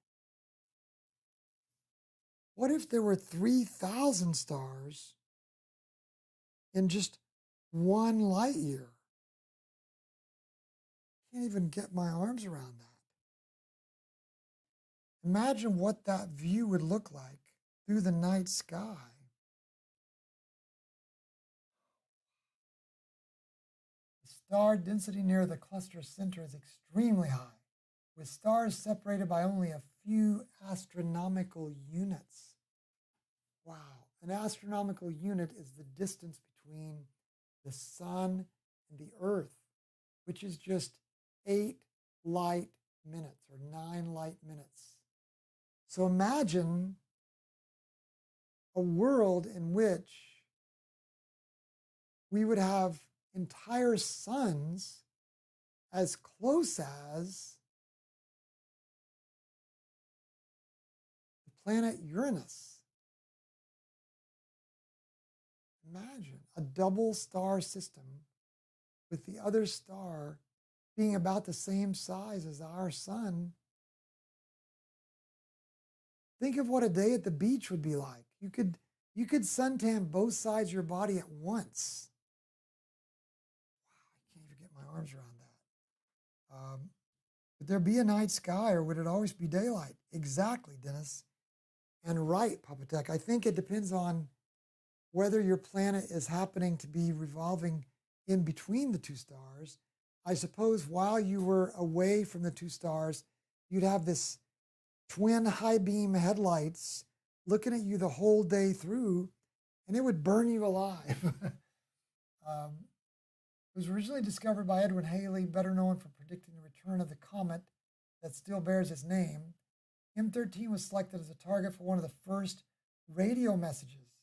What if there were 3,000 stars in just 1 light year? Can't even get my arms around that. Imagine what that view would look like through the night sky. The star density near the cluster center is extremely high, with stars separated by only a few astronomical units. Wow, an astronomical unit is the distance between the sun and the earth, which is just 8 light minutes or 9 light minutes. So imagine a world in which we would have entire suns as close as the planet Uranus. Imagine a double star system with the other star being about the same size as our sun. Think of what a day at the beach would be like. You could suntan both sides of your body at once. Wow, I can't even get my arms around that. Would there be a night sky, or would it always be daylight? Exactly, Dennis. And right, Pier-Tech. I think it depends on whether your planet is happening to be revolving in between the two stars. I suppose while you were away from the two stars, you'd have this twin high beam headlights looking at you the whole day through, and it would burn you alive. It was originally discovered by Edwin Halley, better known for predicting the return of the comet that still bears its name. M13 was selected as a target for one of the first radio messages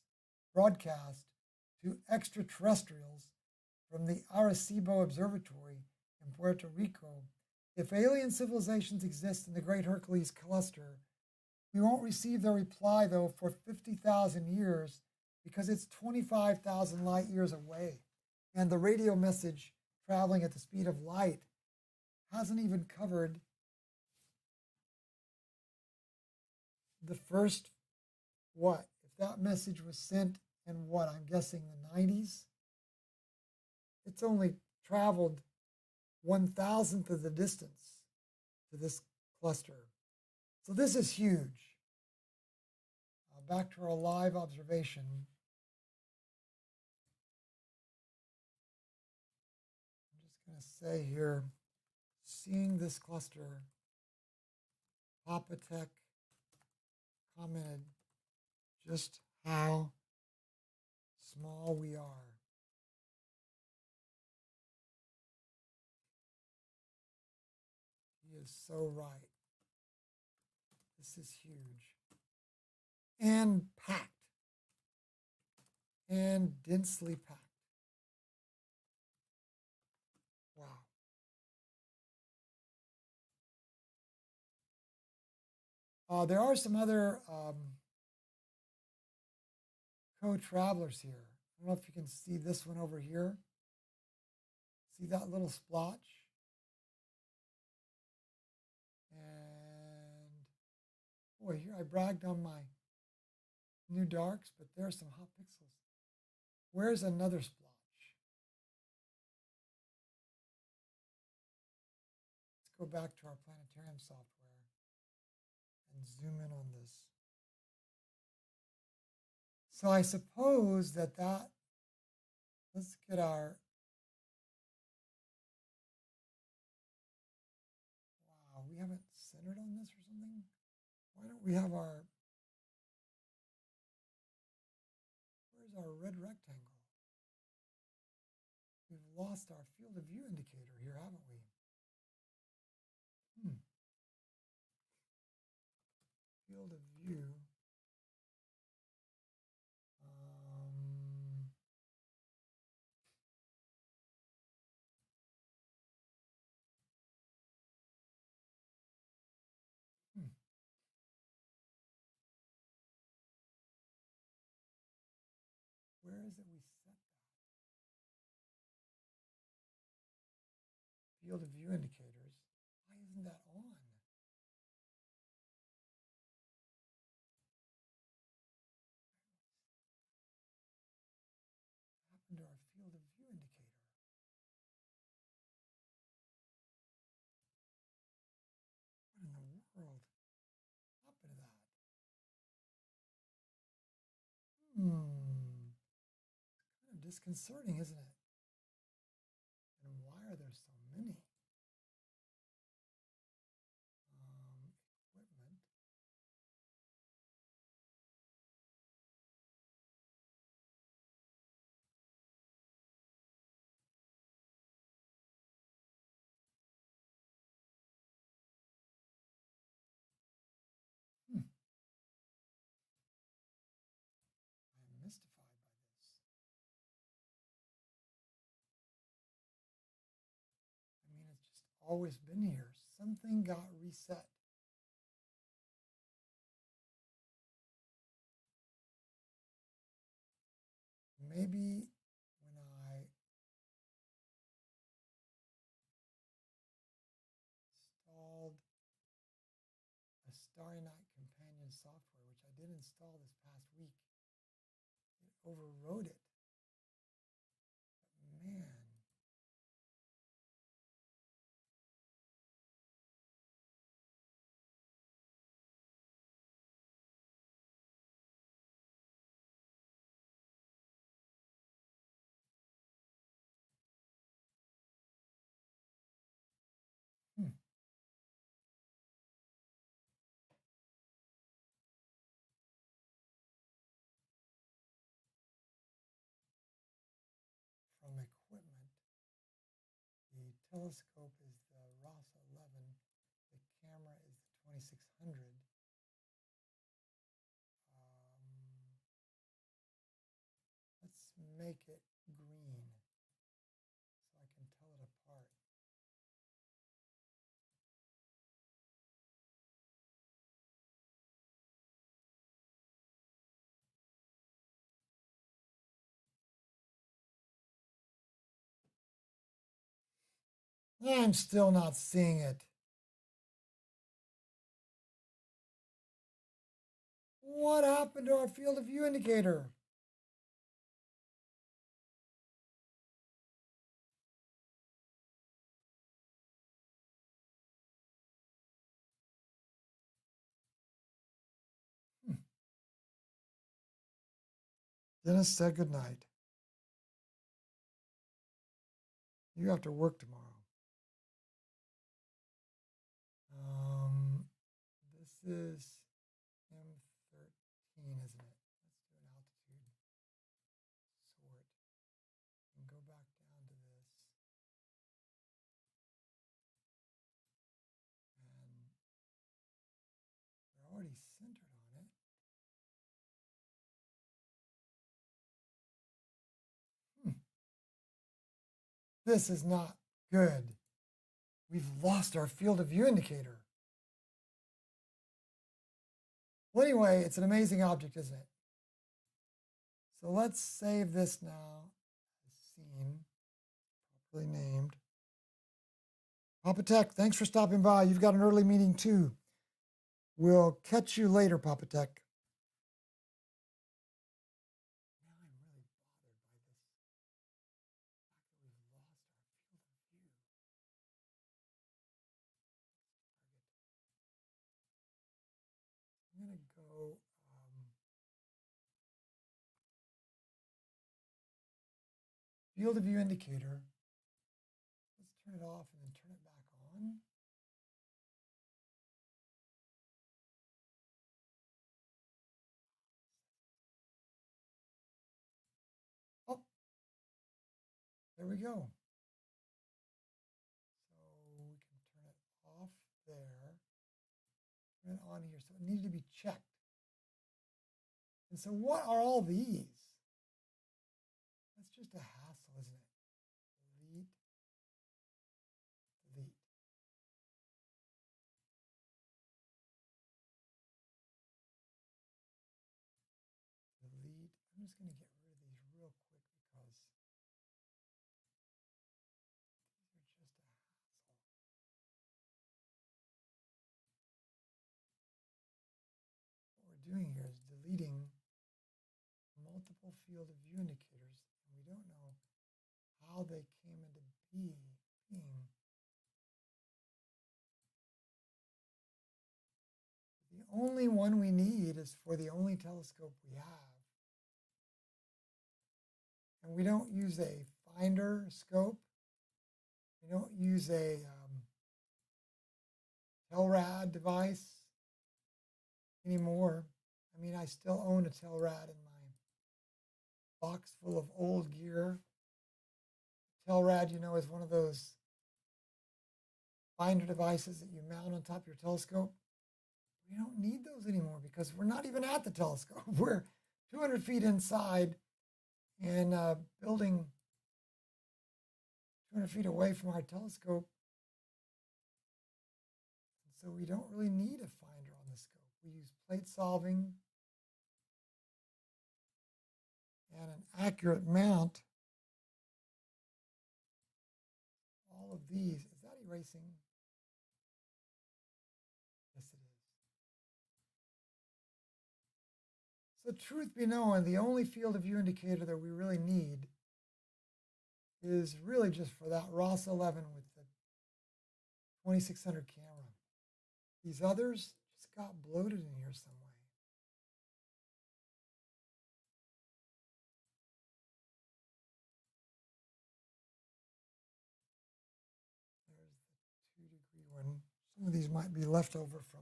broadcast to extraterrestrials from the Arecibo Observatory in Puerto Rico. If alien civilizations exist in the Great Hercules Cluster, we won't receive their reply, though, for 50,000 years because it's 25,000 light years away. And the radio message traveling at the speed of light hasn't even covered the first, what? If that message was sent in what, I'm guessing the 90s, it's only traveled 1,000th of the distance to this cluster. So this is huge. Back to our live observation. I'm just going to say here, seeing this cluster, Pier-Tech commented just how small we are. He is so right. This is huge. And packed. And densely packed. Wow. There are some other co-travelers here. I don't know if you can see this one over here. See that little splotch? And boy, here I bragged on my new darks, but there's some hot pixels. Where's another splotch? Let's go back to our Planetarium software and zoom in on this. So I suppose that let's get our, wow, we haven't centered on this or something? Why don't we have our, where's our red rectangle? We've lost our field of view indicator here, haven't we? Field of view. Where is it we set that? Field of view indicators. Why isn't that on? What happened to our field of view indicator? What in the world happened to that? It's kind of disconcerting, isn't it? And why are there so many? Equipment. I'm mystified by this. always been here. Something got reset. Maybe when I installed a Starry Night companion software, which I did install this past week, it overrode it. But man. From equipment, the telescope is the RASA 11, the camera is the 2600. Let's make it green so I can tell it apart. I'm still not seeing it. What happened to our field of view indicator? Dennis said good night. You have to work tomorrow. This is M13, isn't it? Let's do an altitude sort and go back down to this. And they're already centered on it. This is not good. We've lost our field of view indicator. Well, anyway, it's an amazing object, isn't it? So let's save this now as seen, properly named. Papa Tech, thanks for stopping by. You've got an early meeting too. We'll catch you later, Papa Tech. Now I'm really bothered by this fact that we've lost our field of view. I'm going to go field of view indicator. Let's turn it off and then turn it back on. Oh, there we go. So we can turn it off there, turn it on here. So it needed to be checked. And so what are all these? That's just a hassle, isn't it? Delete, delete. Delete. I'm just going to get rid of these real quick because these are just a hassle. What we're doing here is deleting multiple field of view indicators, and we don't know how they came into being. The only one we need is for the only telescope we have. And we don't use a finder scope. We don't use a Telrad device anymore. I mean, I still own a Telrad in my box full of old gear. Telrad, you know, is one of those finder devices that you mount on top of your telescope. We don't need those anymore because we're not even at the telescope. We're 200 feet inside and building 200 feet away from our telescope. so we don't really need a finder on the scope. We use plate solving and an accurate mount. All of these, is that erasing? Yes, it is. So truth be known, the only field of view indicator that we really need is really just for that RASA 11 with the 2600 camera. These others just got bloated in here some way. There's the 2-degree one. Some of these might be left over from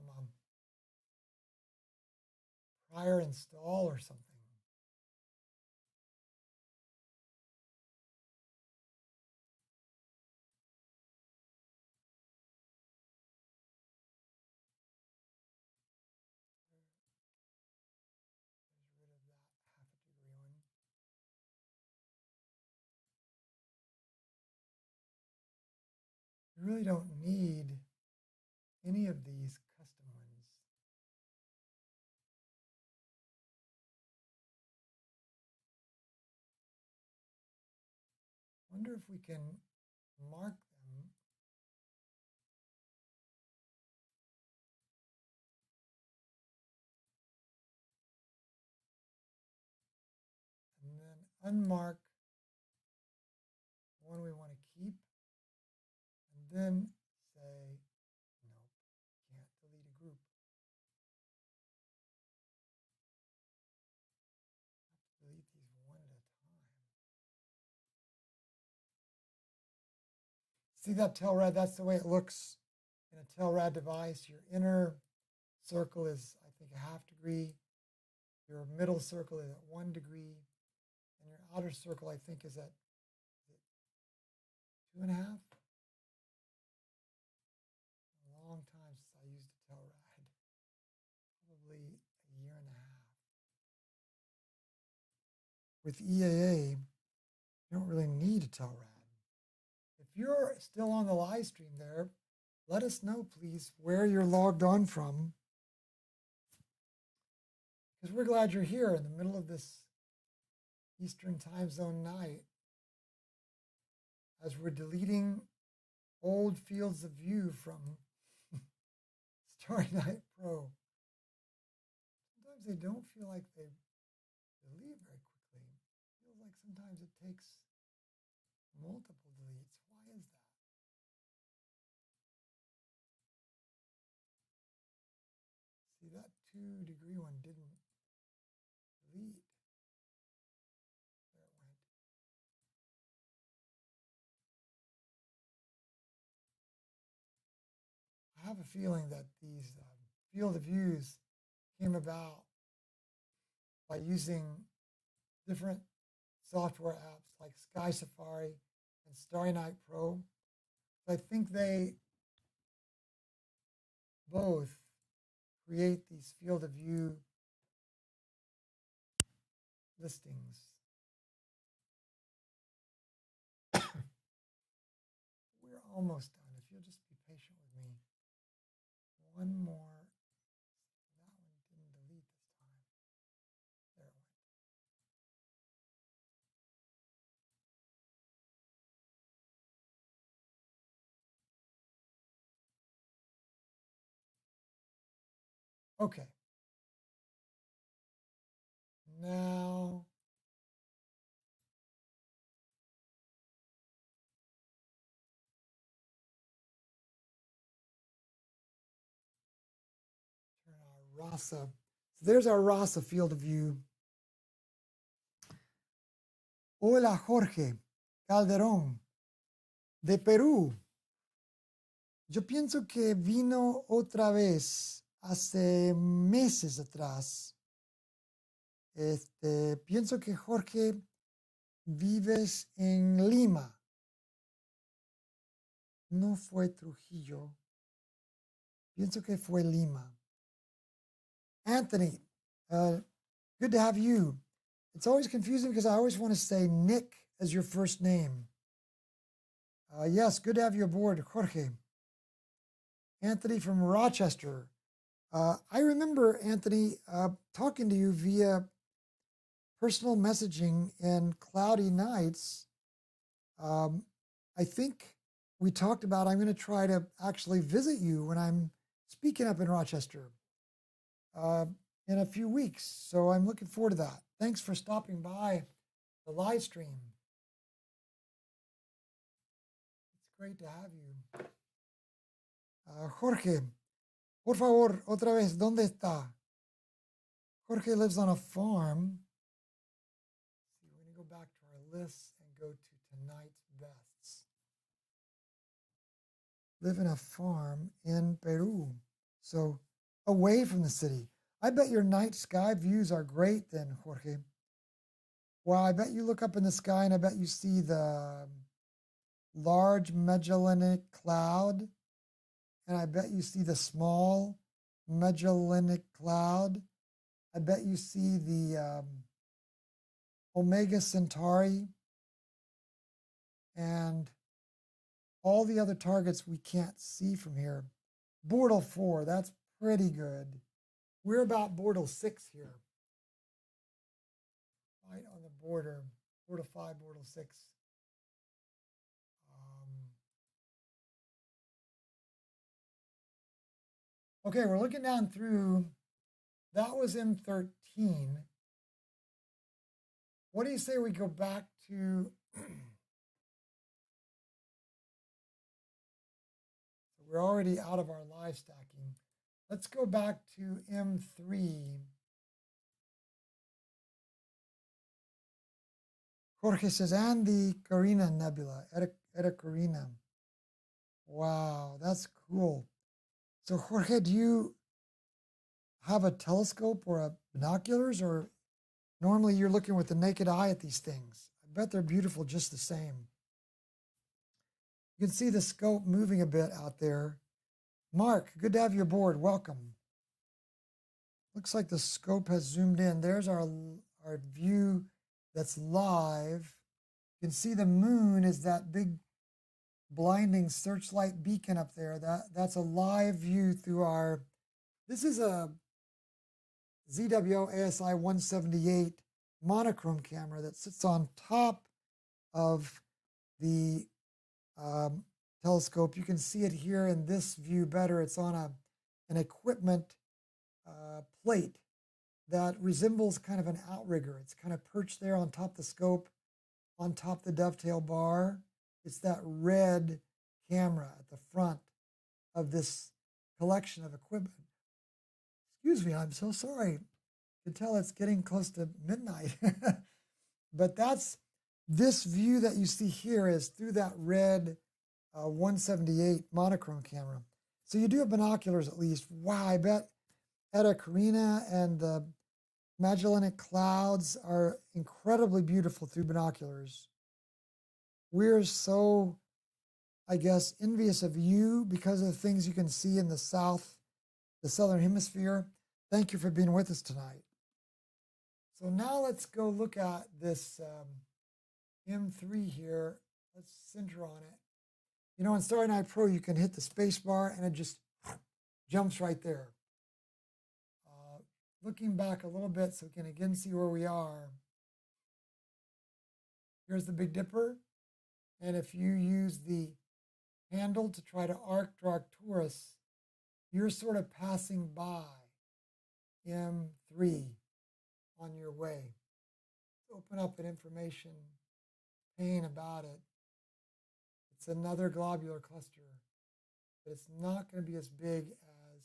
prior install or something. There's rid of that 1/2-degree one. You really don't need any of these custom ones. Wonder if we can mark them. And then unmark one we want to keep. And then say, nope, can't delete a group. Have to delete these one at a time. See that Telrad? That's the way it looks in a Telrad device. Your inner circle is, I think, 1/2 degree. Your middle circle is at 1 degree. And your outer circle, I think, is at 2.5. A long time since I used a Telrad. Probably a 1.5 years. With EAA, you don't really need a Telrad. If you're still on the live stream there, let us know, please, where you're logged on from. Because we're glad you're here in the middle of this Eastern time zone night as we're deleting old fields of view from Starry Night Pro. Sometimes they don't feel like they delete very quickly. It feels like sometimes it takes multiple deletes. Why is that? See, that 2-degree one didn't delete. There it went. I have a feeling that these field of views came about by using different software apps like Sky Safari and Starry Night Pro. I think they both create these field of view listings. We're almost done. If you'll just be patient with me. One more. That one didn't delete this time. There it went. Okay. Now, turn our RASA. So there's our RASA field of view. Hola, Jorge Calderón, de Perú. Yo pienso que vino otra vez hace meses atrás. Pienso que Jorge vives en Lima. No fue Trujillo. Pienso que fue Lima. Anthony, good to have you. It's always confusing because I always want to say Nick as your first name. Yes, good to have you aboard, Jorge. Anthony from Rochester. I remember, Anthony, talking to you via personal messaging in cloudy nights. I think we talked about I'm going to try to actually visit you when I'm speaking up in Rochester in a few weeks. So I'm looking forward to that. Thanks for stopping by the live stream. It's great to have you. Jorge, por favor, otra vez, ¿dónde está? Jorge lives on a farm. So we're going to go back to our lists and go to tonight's bests. Live in a farm in Peru, so away from the city. I bet your night sky views are great then, Jorge. Well, I bet you look up in the sky and I bet you see the large Magellanic Cloud, and I bet you see the small Magellanic Cloud. I bet you see the Omega Centauri and all the other targets we can't see from here. Bortle 4, that's pretty good. We're about Bortle 6 here. Right on the border, Bortle 5, Bortle 6. Okay, we're looking down through, that was M13. What do you say we go back to, we're already out of our live stacking. Let's go back to M3. Jorge says, and the Carina Nebula, Eta Carina. Wow, that's cool. So Jorge, do you have a telescope or binoculars, or normally you're looking with the naked eye at these things? I bet they're beautiful just the same. You can see the scope moving a bit out there. Mark, good to have you aboard. Welcome. Looks like the scope has zoomed in. There's our view that's live. You can see the moon is that big blinding searchlight beacon up there. That's a live view through our, this is a ZWO ASI2600MC monochrome camera that sits on top of the telescope. You can see it here in this view better. It's on an equipment plate that resembles kind of an outrigger. It's kind of perched there on top of the scope, on top of the dovetail bar. It's that red camera at the front of this collection of equipment. Excuse me, I'm so sorry. You can tell it's getting close to midnight. But that's, this view that you see here is through that red 178 monochrome camera. So you do have binoculars at least. Wow, I bet Eta Carina and the Magellanic Clouds are incredibly beautiful through binoculars. We're so, I guess, envious of you because of the things you can see in the southern hemisphere. Thank you for being with us tonight. So now let's go look at this M3 here. Let's center on it. You know, in Starry Night Pro, you can hit the space bar and it just jumps right there. Looking back a little bit so we can again see where we are. Here's the Big Dipper. And if you use the handle to try to draw Arcturus, you're sort of passing by M3 on your way. Open up an information pane about it. It's another globular cluster, but it's not going to be as big as,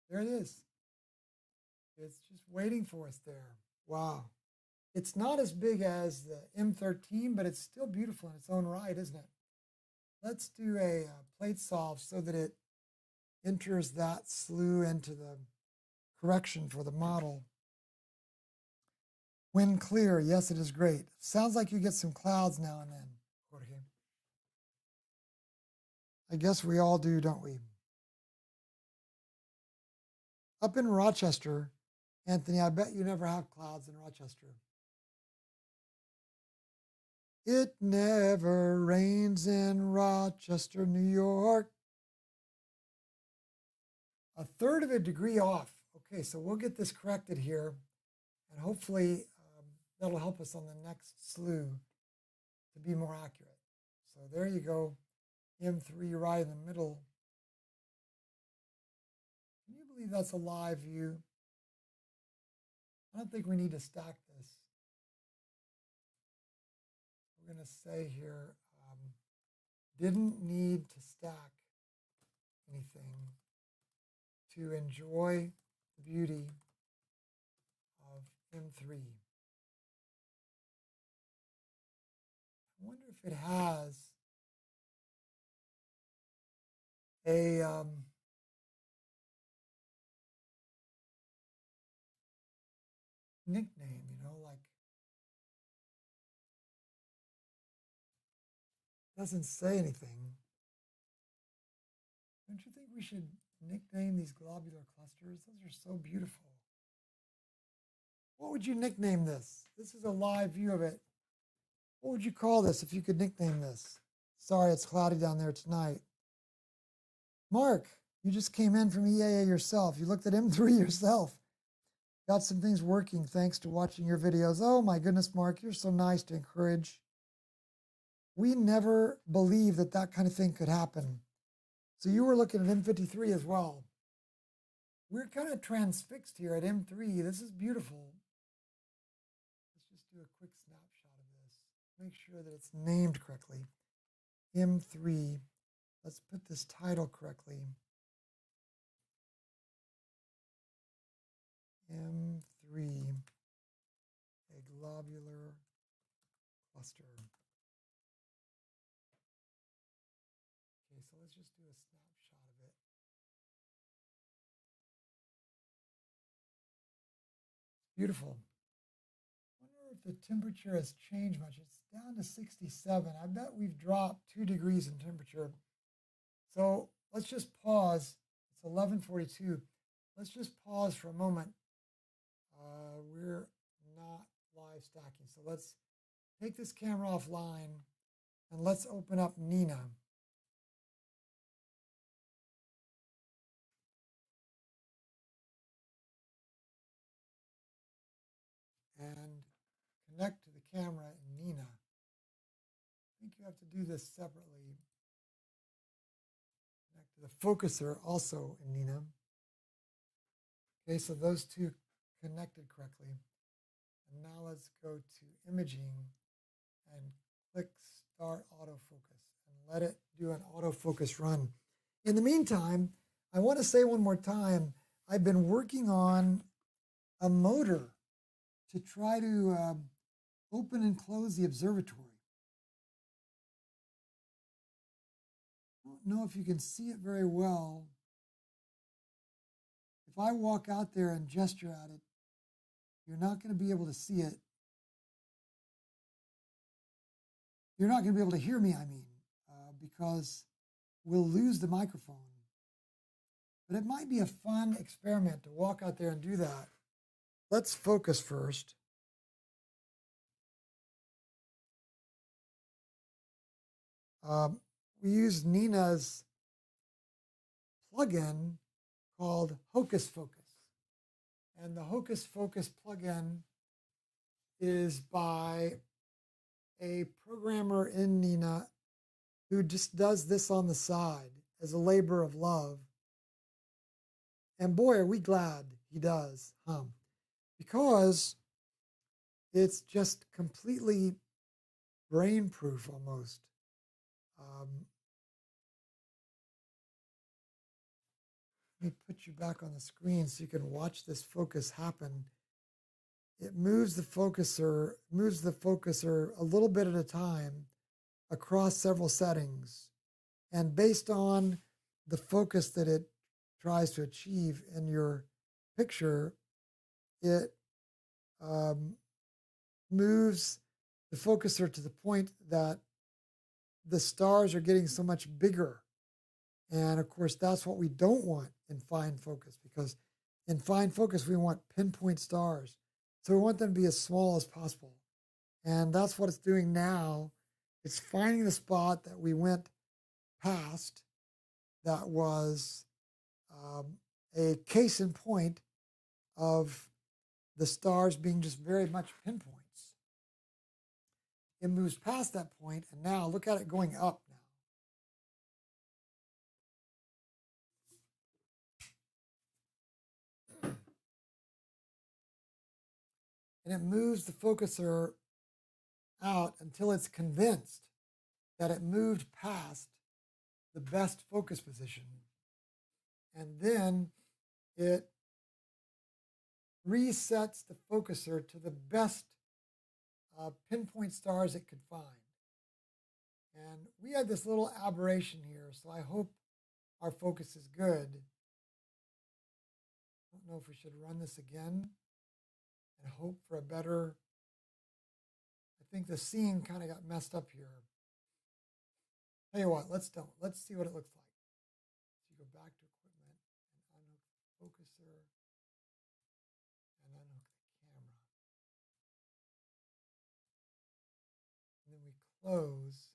there it is. It's just waiting for us there. Wow. It's not as big as the M13, but it's still beautiful in its own right, isn't it? Let's do a plate solve so that it enters that slew into the correction for the model. Wind clear, yes, it is great. Sounds like you get some clouds now and then, Jorge. I guess we all do, don't we? Up in Rochester, Anthony, I bet you never have clouds in Rochester. It never rains in Rochester, New York. 1/3 of a degree off. Okay, so we'll get this corrected here, and hopefully that'll help us on the next slew to be more accurate. So there you go, M3 right in the middle. Can you believe that's a live view? I don't think we need to stack this. We're going to say here, didn't need to stack anything to enjoy the beauty of M3. I wonder if it has a nickname, like doesn't say anything. Don't you think we should nickname these globular clusters? Those are so beautiful. What would you nickname this? This is a live view of it. What would you call this if you could nickname this? Sorry, it's cloudy down there tonight. Mark, you just came in from EAA yourself. You looked at M3 yourself. Got some things working thanks to watching your videos. Oh my goodness, Mark, you're so nice to encourage. We never believed that that kind of thing could happen. So you were looking at M53 as well. We're kind of transfixed here at M3. This is beautiful. Let's just do a quick snapshot of this. Make sure that it's named correctly. M3. Let's put this title correctly. M3, a globular cluster. Okay, so let's just do a snapshot of it. Beautiful. I wonder if the temperature has changed much. It's down to 67. I bet we've dropped 2 degrees in temperature. So let's just pause. It's 11:42. Let's just pause for a moment. We're not live stacking. So let's take this camera offline and let's open up Nina. And connect to the camera in Nina. I think you have to do this separately. Connect to the focuser also in Nina. Okay, so those two connected correctly. And now let's go to imaging and click start autofocus and let it do an autofocus run. In the meantime, I want to say one more time, I've been working on a motor to try to open and close the observatory. I don't know if you can see it very well. If I walk out there and gesture at it, you're not going to be able to see it. You're not going to be able to hear me, because we'll lose the microphone. But it might be a fun experiment to walk out there and do that. Let's focus first. We use Nina's plugin called Hocus Focus. And the Hocus Focus plugin is by a programmer in Nina who just does this on the side as a labor of love. And boy, are we glad he does, because it's just completely brain-proof almost. Let me put you back on the screen so you can watch this focus happen. It moves the focuser a little bit at a time across several settings. And based on the focus that it tries to achieve in your picture, it moves the focuser to the point that the stars are getting so much bigger. And of course, that's what we don't want in fine focus, because in fine focus, we want pinpoint stars. So we want them to be as small as possible. And that's what it's doing now. It's finding the spot that we went past that was a case in point of the stars being just very much pinpoints. It moves past that point, and now look at it going up now. And it moves the focuser out until it's convinced that it moved past the best focus position. And then it resets the focuser to the best pinpoint stars it could find. And we had this little aberration here, so I hope our focus is good. I don't know if we should run this again and hope for a better. I think the scene kind of got messed up here. Tell you what, let's see what it looks like. So you go back to equipment and unhook the focuser and unhook the camera. And then we close.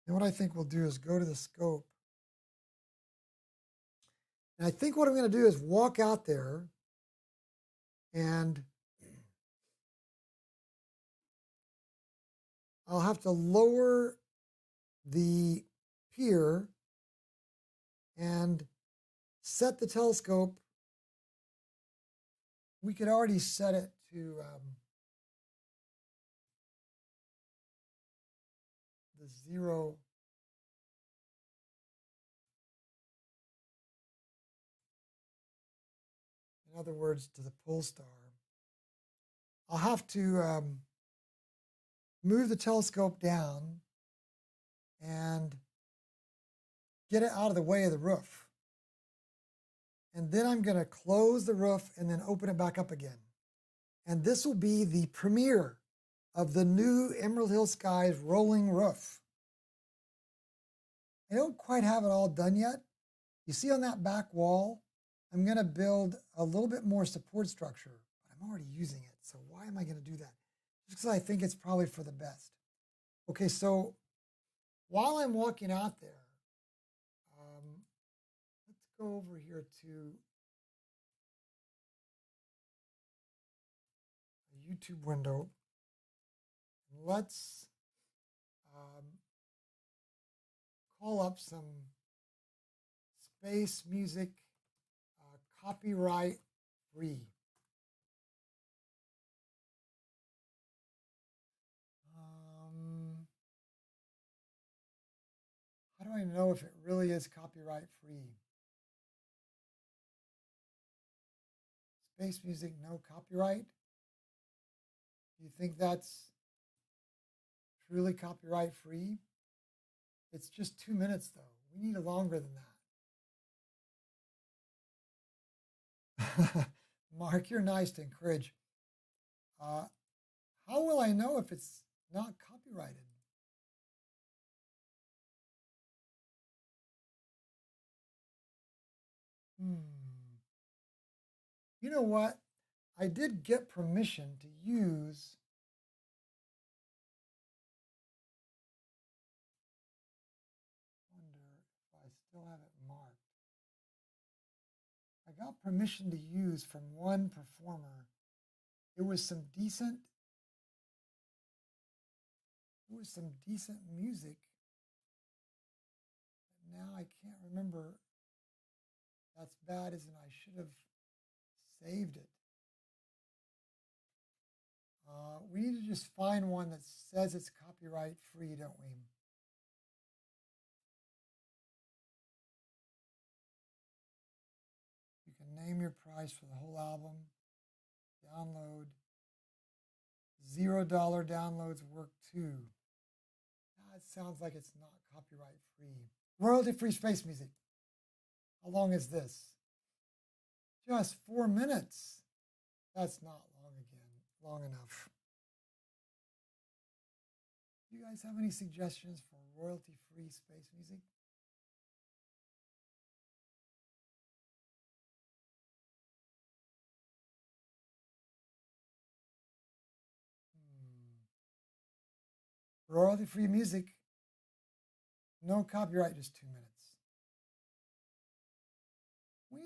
And what I think we'll do is go to the scope. And I think what I'm going to do is walk out there and I'll have to lower the pier and set the telescope. We could already set it to the 0. In other words, to the pole star. I'll have to move the telescope down and get it out of the way of the roof. And then I'm going to close the roof and then open it back up again. And this will be the premiere of the new Emerald Hill Skies rolling roof. I don't quite have it all done yet. You see on that back wall, I'm going to build a little bit more support structure, but I'm already using it. So why am I going to do that? Just because I think it's probably for the best. Okay, so while I'm walking out there, let's go over here to a YouTube window. Let's call up some space music copyright free. How do I know if it really is copyright free? Space music, no copyright? Do you think that's truly copyright free? It's just 2 minutes though. We need longer than that. Mark, you're nice to encourage. How will I know if it's not copyrighted? You know what? I did get permission to use wonder if I still have it marked. I got permission to use from one performer. It was some decent music. But now I can't remember. That's bad, isn't it? I should have saved it. We need to just find one that says it's copyright free, don't we? You can name your price for the whole album. Download. $0 downloads work too. That sounds like it's not copyright free. Royalty free space music. How long is this? Just 4 minutes. That's not long enough. Do you guys have any suggestions for royalty free space music? Royalty free music. No copyright, just 2 minutes.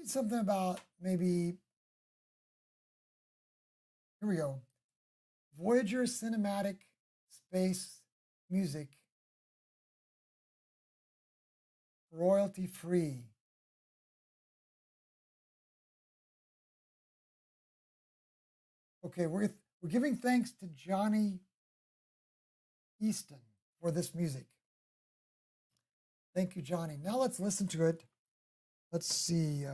thinking something about maybe, here we go, Voyager cinematic space music, royalty free. Okay, we're giving thanks to Johnny Easton for this music. Thank you, Johnny. Now let's listen to it. Let's see.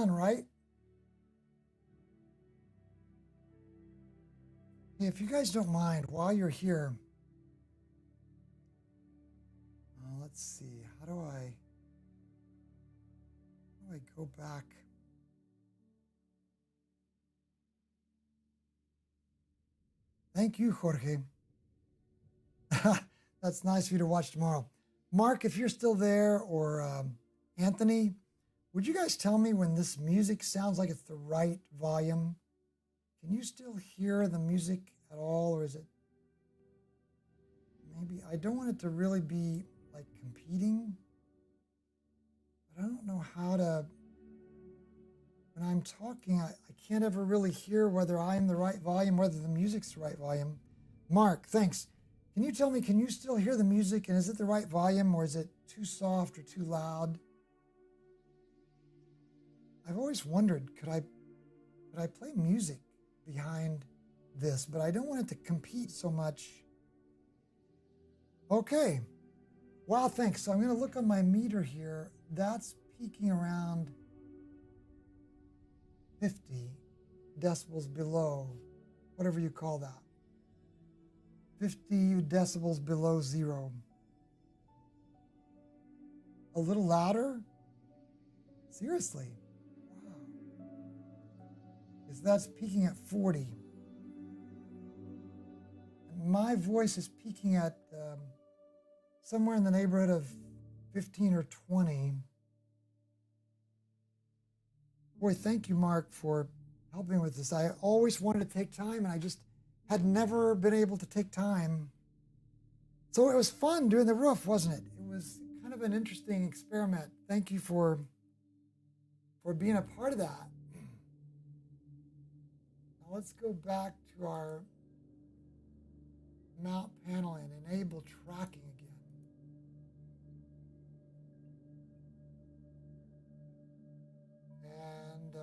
fun, right? Hey, if you guys don't mind, while you're here, let's see, how do I go back? Thank you, Jorge. That's nice of you to watch tomorrow. Mark, if you're still there, or Anthony, would you guys tell me when this music sounds like it's the right volume? Can you still hear the music at all, or is it maybe, I don't want it to really be like competing, but I don't know how to, when I'm talking, I can't ever really hear whether I'm the right volume, whether the music's the right volume. Mark, thanks. Can you tell me, can you still hear the music, and is it the right volume, or is it too soft or too loud? I've always wondered, could I play music behind this, but I don't want it to compete so much. Okay. Wow, thanks. So I'm going to look on my meter here. That's peaking around 50 decibels below, whatever you call that. 50 decibels below zero. A little louder? Seriously? Wow. Because that's peaking at 40. And my voice is peaking at somewhere in the neighborhood of 15 or 20. Boy, thank you, Mark, for helping with this. I always wanted to take time, and I just had never been able to take time. So it was fun doing the roof, wasn't it? It was kind of an interesting experiment. Thank you for being a part of that. Now let's go back to our mount panel and enable tracking again. And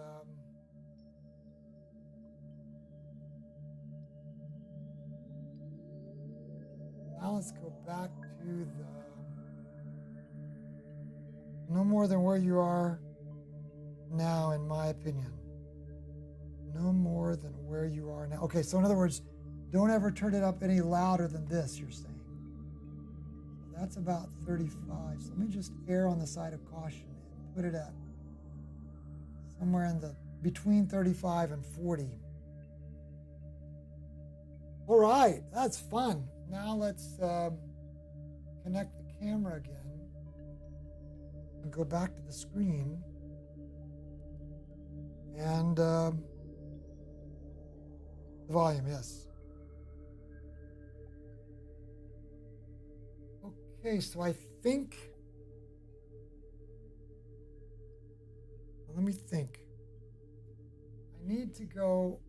now let's go back to the no more than where you are now, in my opinion. No more than where you are now. Okay, so in other words, don't ever turn it up any louder than this, you're saying. So that's about 35. So let me just err on the side of caution and put it at somewhere in the between 35 and 40. All right, that's fun. Now let's connect the camera again and go back to the screen. And the volume, yes. Okay, so I think, well, let me think. I need to go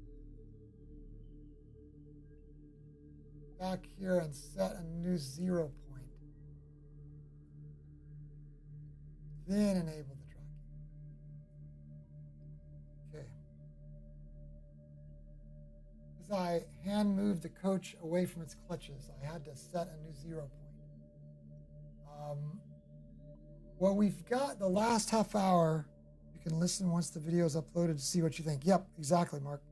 back here and set a new 0 point. Then enable the tracking. Okay. As I hand moved the coach away from its clutches, I had to set a new 0 point. Well, we've got the last half hour. You can listen once the video is uploaded to see what you think. Yep, exactly, Mark.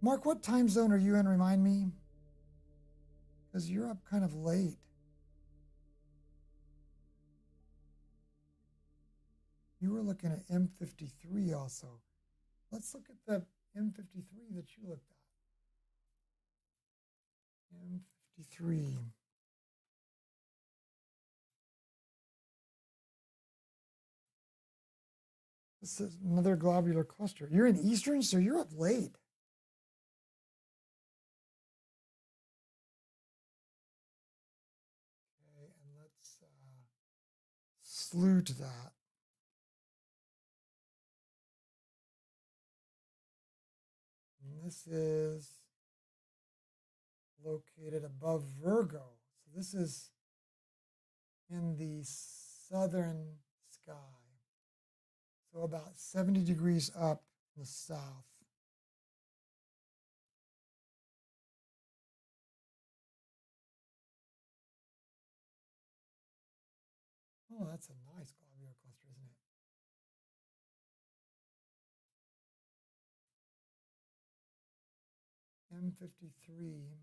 Mark, what time zone are you in? Remind me. Because you're up kind of late. You were looking at M53 also. Let's look at the M53 that you looked at. M53. This is another globular cluster. You're in Eastern, so you're up late. Okay, and let's slew to that. And this is located above Virgo. So this is in the southern sky. So about 70 degrees up in the south. Oh, that's a nice globular cluster, isn't it? M53.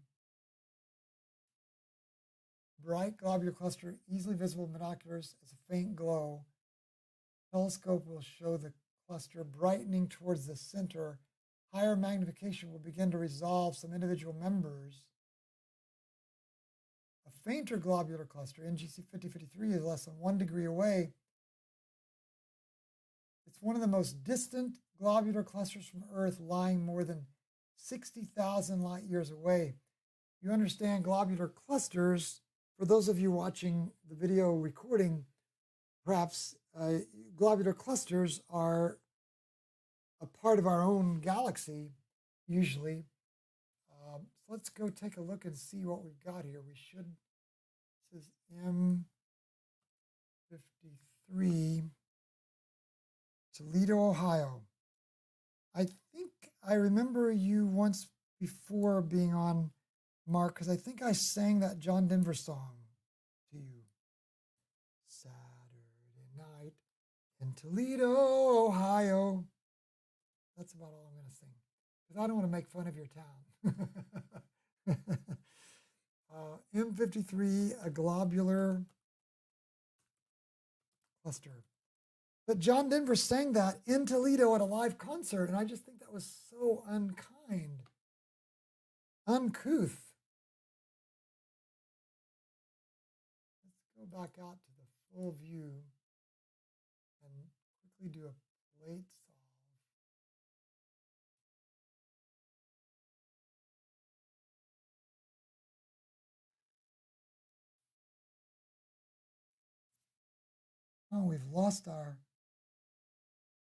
Bright globular cluster, easily visible with binoculars as a faint glow. Telescope will show the cluster brightening towards the center. Higher magnification will begin to resolve some individual members. A fainter globular cluster, NGC 5053, is less than 1 degree away. It's one of the most distant globular clusters from Earth, lying more than 60,000 light years away. You understand globular clusters. For those of you watching the video recording, perhaps globular clusters are a part of our own galaxy, usually. So let's go take a look and see what we've got here. We should, this is M53, Toledo, Ohio. I think I remember you once before being on, Mark, because I think I sang that John Denver song to you. Saturday night in Toledo, Ohio. That's about all I'm going to sing, because I don't want to make fun of your town. M53, a globular cluster. But John Denver sang that in Toledo at a live concert, and I just think that was so unkind, uncouth. Let's go back out to the full view and quickly do a plate solve. Oh, we've lost our,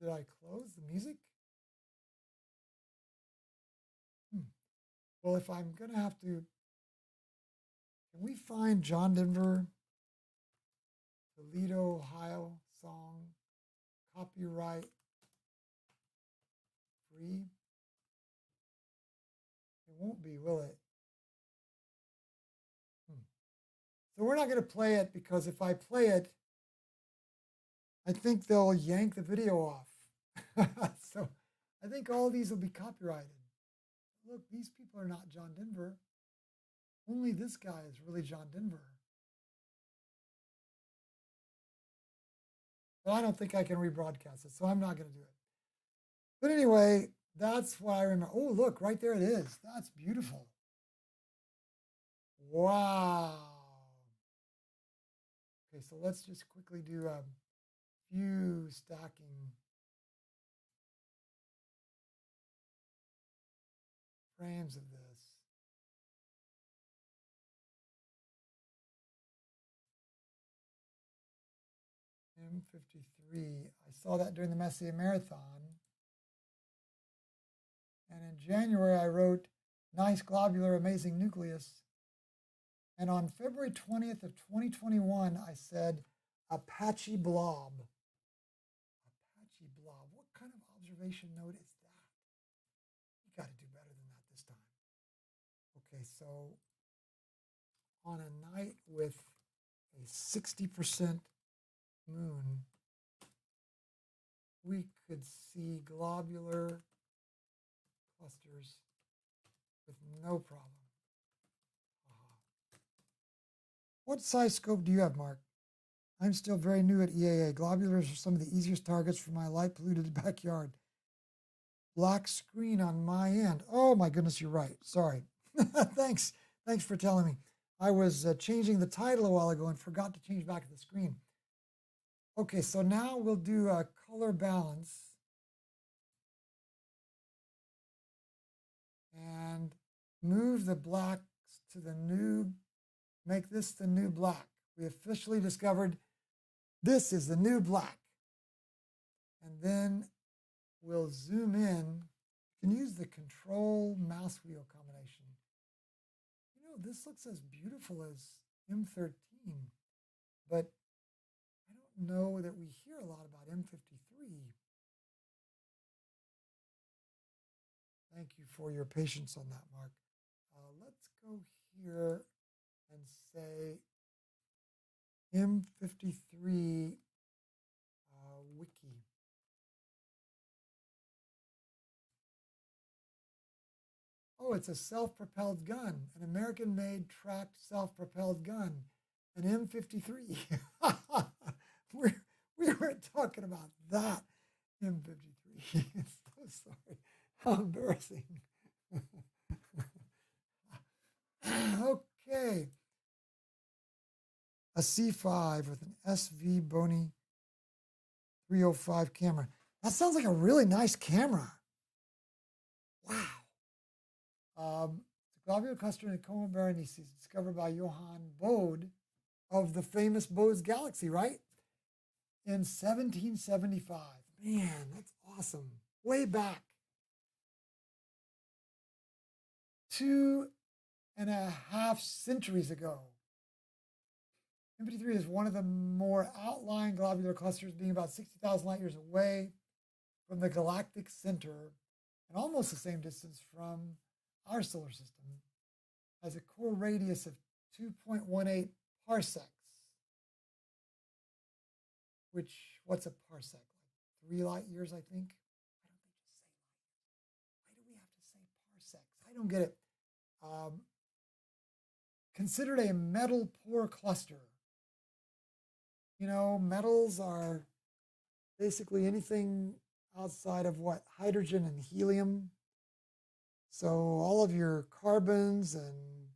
did I close the music? Well, if I'm going to have to, can we find John Denver, Toledo, Ohio song, copyright free? It won't be, will it? So we're not going to play it, because if I play it, I think they'll yank the video off. So I think all these will be copyrighted. Look, these people are not John Denver. Only this guy is really John Denver. But I don't think I can rebroadcast it, so I'm not going to do it. But anyway, that's what I remember. Oh, look, right there it is. That's beautiful. Wow. Okay, so let's just quickly do a few stacking frames of this. M53, I saw that during the Messier Marathon. And in January, I wrote, nice globular, amazing nucleus. And on February 20th of 2021, I said, Apache blob. Apache blob. What kind of observation node is that? You got to do better than that this time. Okay, so on a night with a 60% moon, we could see globular clusters with no problem. What size scope do you have, Mark? I'm still very new at EAA. Globulars are some of the easiest targets for my light-polluted backyard. Black screen on my end. Oh my goodness, you're right. Sorry. Thanks for telling me. I was changing the title a while ago and forgot to change back to the screen. Okay, so now we'll do a color balance. And move the blacks to the new, make this the new black. We officially discovered this is the new black. And then we'll zoom in. You can use the control mouse wheel combination. You know, this looks as beautiful as M13, but I don't know that we hear a lot about M53. Thank you for your patience on that, Mark. Let's go here and say M53 wiki. Oh, it's a self-propelled gun, an American-made tracked self-propelled gun, an M53. We weren't talking about that M53. So sorry. How embarrassing. Okay. A C5 with an SV Bony 305 camera. That sounds like a really nice camera. Wow. The globular cluster in Coma Star Cluster is discovered by Johann Bode of the famous Bode's Galaxy, right? In 1775. Man, that's awesome. Way back. 2.5 centuries ago. M53 is one of the more outlying globular clusters, being about 60,000 light years away from the galactic center and almost the same distance from our solar system, has a core radius of 2.18 parsecs, which, what's a parsec? Like 3 light years, I think? Why don't they just say light years? Why do we have to say parsecs? I don't get it. Considered a metal poor cluster. You know, metals are basically anything outside of what? Hydrogen and helium. So all of your carbons and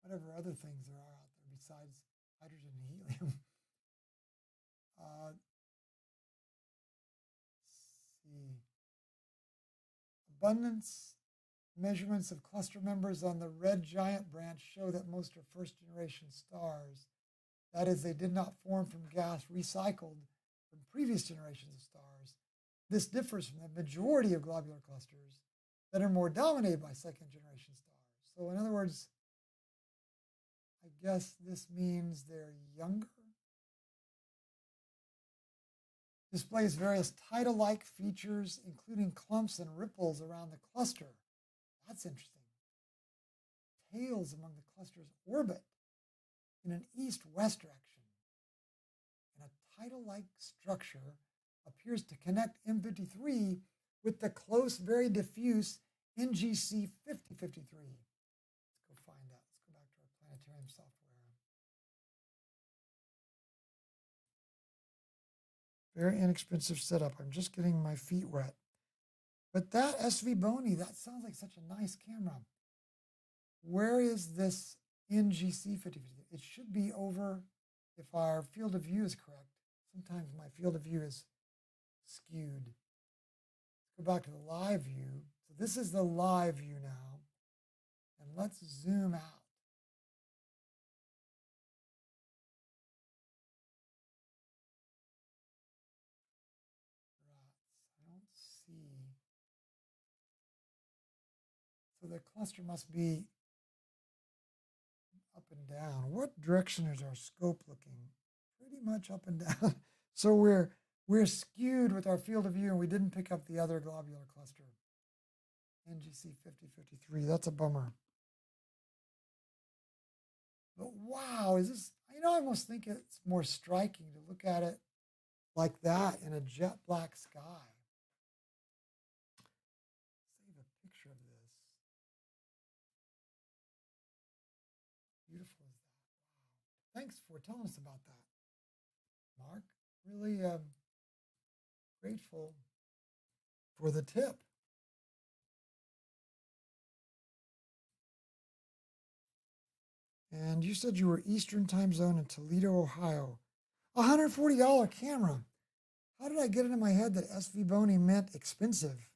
whatever other things there are out there besides hydrogen and helium. Let's see. Abundance measurements of cluster members on the red giant branch show that most are first-generation stars. That is, they did not form from gas recycled from previous generations of stars. This differs from the majority of globular clusters that are more dominated by second-generation stars. So in other words, I guess this means they're younger. Displays various tidal-like features, including clumps and ripples around the cluster. That's interesting. Tails among the cluster's orbit in an east-west direction. And a tidal-like structure appears to connect M53 with the close, very diffuse NGC 5053. Let's go find out. Let's go back to our Planetarium software. Very inexpensive setup. I'm just getting my feet wet. But that SV Bony, that sounds like such a nice camera. Where is this NGC 5053? It should be over, if our field of view is correct. Sometimes my field of view is skewed. Let's go back to the live view. So this is the live view now. And let's zoom out. I don't see. So the cluster must be up and down. What direction is our scope looking? Pretty much up and down. So we're skewed with our field of view, and we didn't pick up the other globular cluster, NGC 5053. That's a bummer. But wow, is this, I almost think it's more striking to look at it like that in a jet black sky. Save a picture of this. Beautiful is that? Wow. Thanks for telling us about that, Mark. Really grateful for the tip. And you said you were Eastern time zone in Toledo, Ohio. $140 camera. How did I get it in my head that SV Bony meant expensive?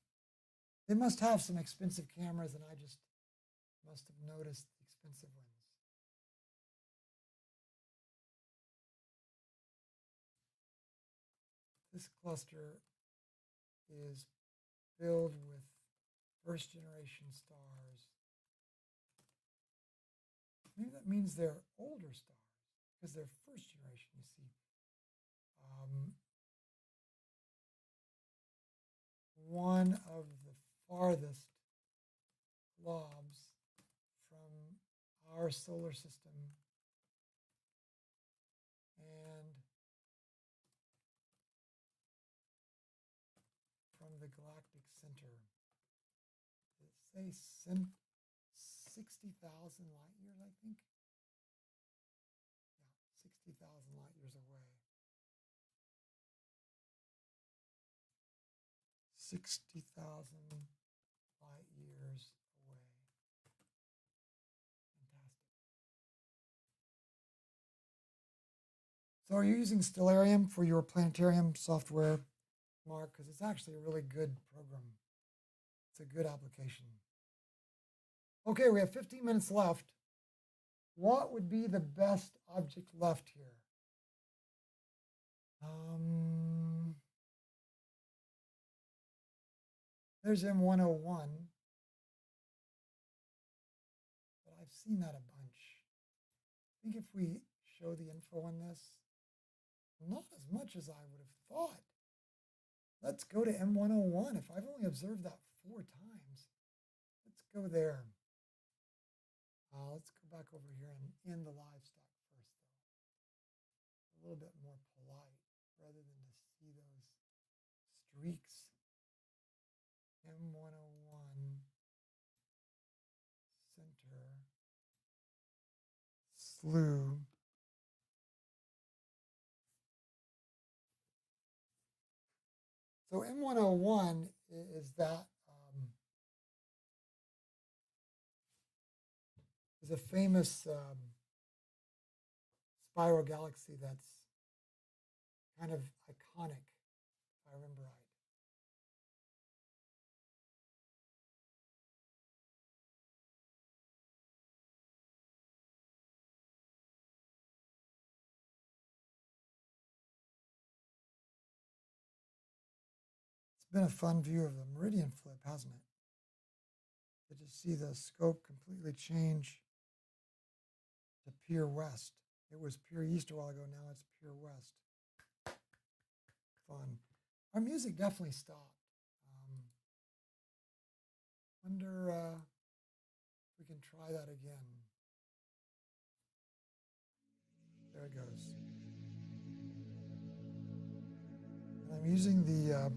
They must have some expensive cameras, and I just must have noticed the expensive ones. This cluster is filled with first-generation stars. Maybe that means they're older stars, because they're first generation, you see. One of the farthest globs from our solar system and from the galactic center. say 60,000 light years, I think. Yeah, 60,000 light years away. 60,000 light years away. Fantastic. So are you using Stellarium for your Planetarium software, Mark? Because it's actually a really good program. It's a good application. Okay, we have 15 minutes left. What would be the best object left here? There's M101, but I've seen that a bunch. I think if we show the info on this, not as much as I would have thought. Let's go to M101. If I've only observed that 4 times, let's go there. Let's go back over here and end the live stack first, though. A little bit more polite rather than to see those streaks. M101 center slew. So M101 is that is a famous spiral galaxy that's kind of iconic, if I remember right. It's been a fun view of the meridian flip, hasn't it? To just see the scope completely change to Pier West. It was Pier East a while ago, now it's Pier West. Fun. Our music definitely stopped. Wonder if we can try that again. There it goes. And I'm using the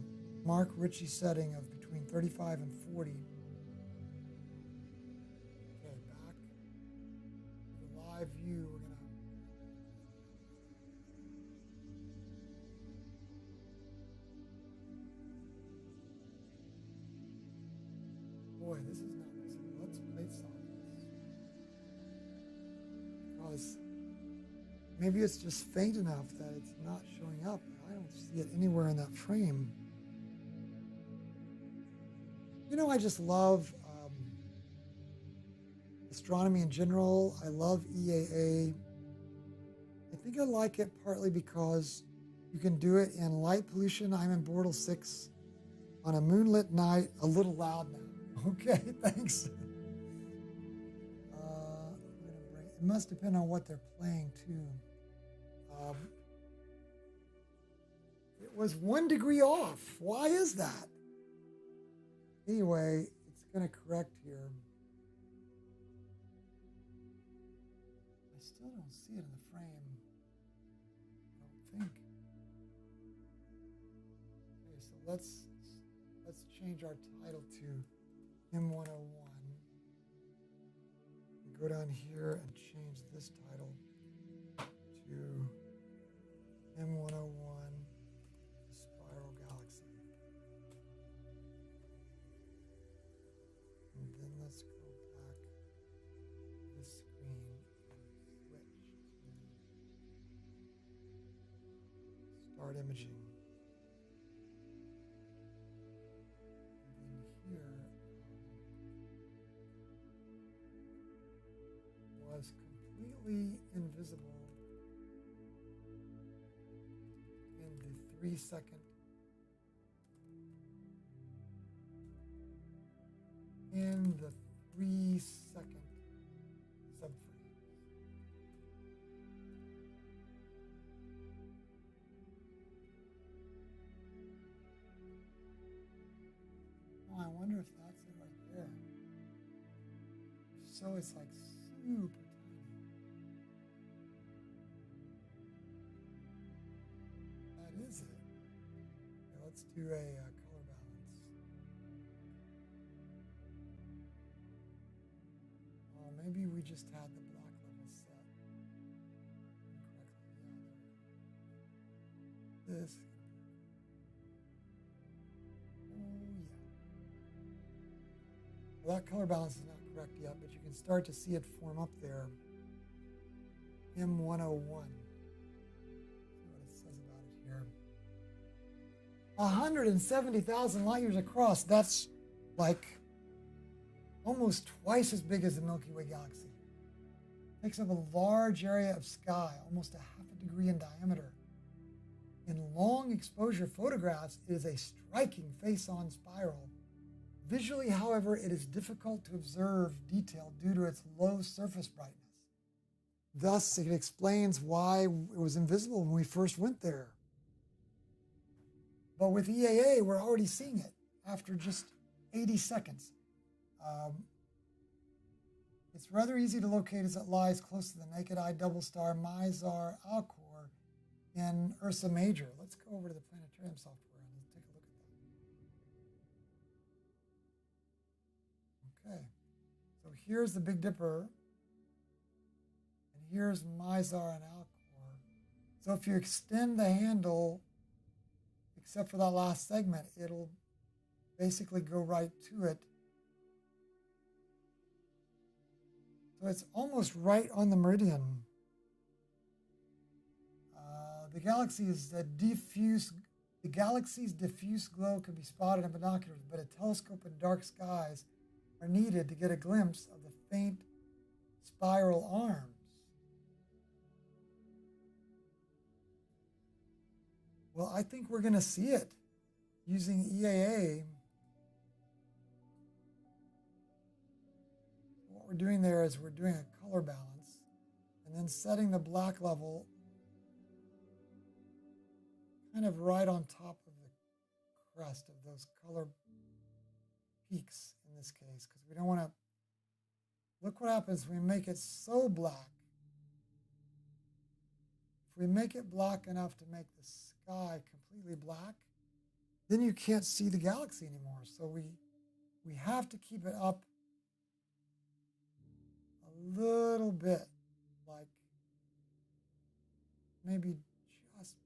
Mark Ritchie setting of between 35 and 40. Okay, back to the live view. We're gonna boy, this is not visible. Let's place on this. Because maybe it's just faint enough that it's not showing up. I don't see it anywhere in that frame. You know, I just love astronomy in general. I love EAA. I think I like it partly because you can do it in light pollution. I'm in Bortle 6 on a moonlit night, a little loud now. Okay, thanks. It must depend on what they're playing too. It was 1 degree off. Why is that? Anyway, it's going to correct here. I still don't see it in the frame. I don't think. Okay, so let's change our title to M101. Go down here and change this title to M101 Spiral Galaxy. And then let's go back to this screen and switch to start imaging. And then here was completely invisible in the 3-second subframe. Oh, I wonder if that's it right there. So it's like super tiny. That is it. Okay, let's do a color balance. maybe we just had the black level set incorrectly. Yeah, this. Oh, yeah. Well, that color balance is not correct yet, but you can start to see it form up there. M101. See what it says about it here. 170,000 light years across. That's like almost twice as big as the Milky Way galaxy. Takes up a large area of sky, almost a half a degree in diameter. In long exposure photographs, it is a striking face-on spiral. Visually, however, it is difficult to observe detail due to its low surface brightness. Thus, it explains why it was invisible when we first went there. But with EAA, we're already seeing it after just 80 seconds. It's rather easy to locate as it lies close to the naked eye double star Mizar Alcor in Ursa Major. Let's go over to the Planetarium software and let's take a look at that. Okay, so here's the Big Dipper, and here's Mizar and Alcor. So if you extend the handle, except for that last segment, it'll basically go right to it. So it's almost right on the meridian. The galaxy's diffuse glow can be spotted in binoculars, but a telescope in dark skies are needed to get a glimpse of the faint spiral arms. Well, I think we're going to see it using EAA. What we're doing there is we're doing a color balance and then setting the black level kind of right on top of the crest of those color peaks in this case, because we don't want to. Look what happens when we make it so black. If we make it black enough to make the sky completely black, then you can't see the galaxy anymore. So we have to keep it up a little bit, like maybe just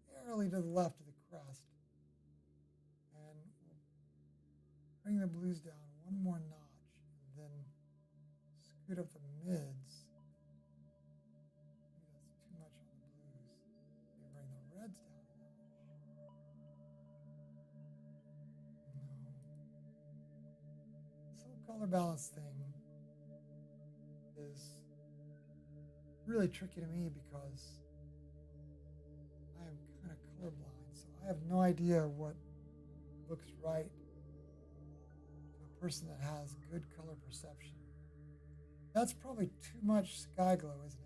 barely to the left of the crest. And we'll bring the blues down one more notch, and then scoot up the mids. Maybe that's too much on the blues. Maybe bring the reds down a notch. No. This whole color balance thing is really tricky to me because I am kind of colorblind, so I have no idea what looks right to a person that has good color perception. That's probably too much sky glow, isn't it?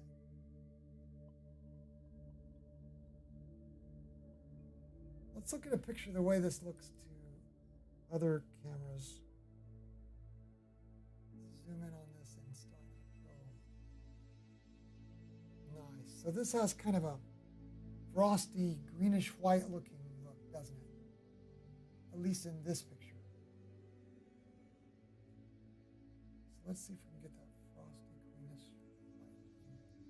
Let's look at a picture of the way this looks to other cameras. Zoom in on this in Starry Night Pro. Nice. So this has kind of a frosty, greenish white looking look, doesn't it? At least in this picture. So let's see if we can get that frosty, greenish white looking.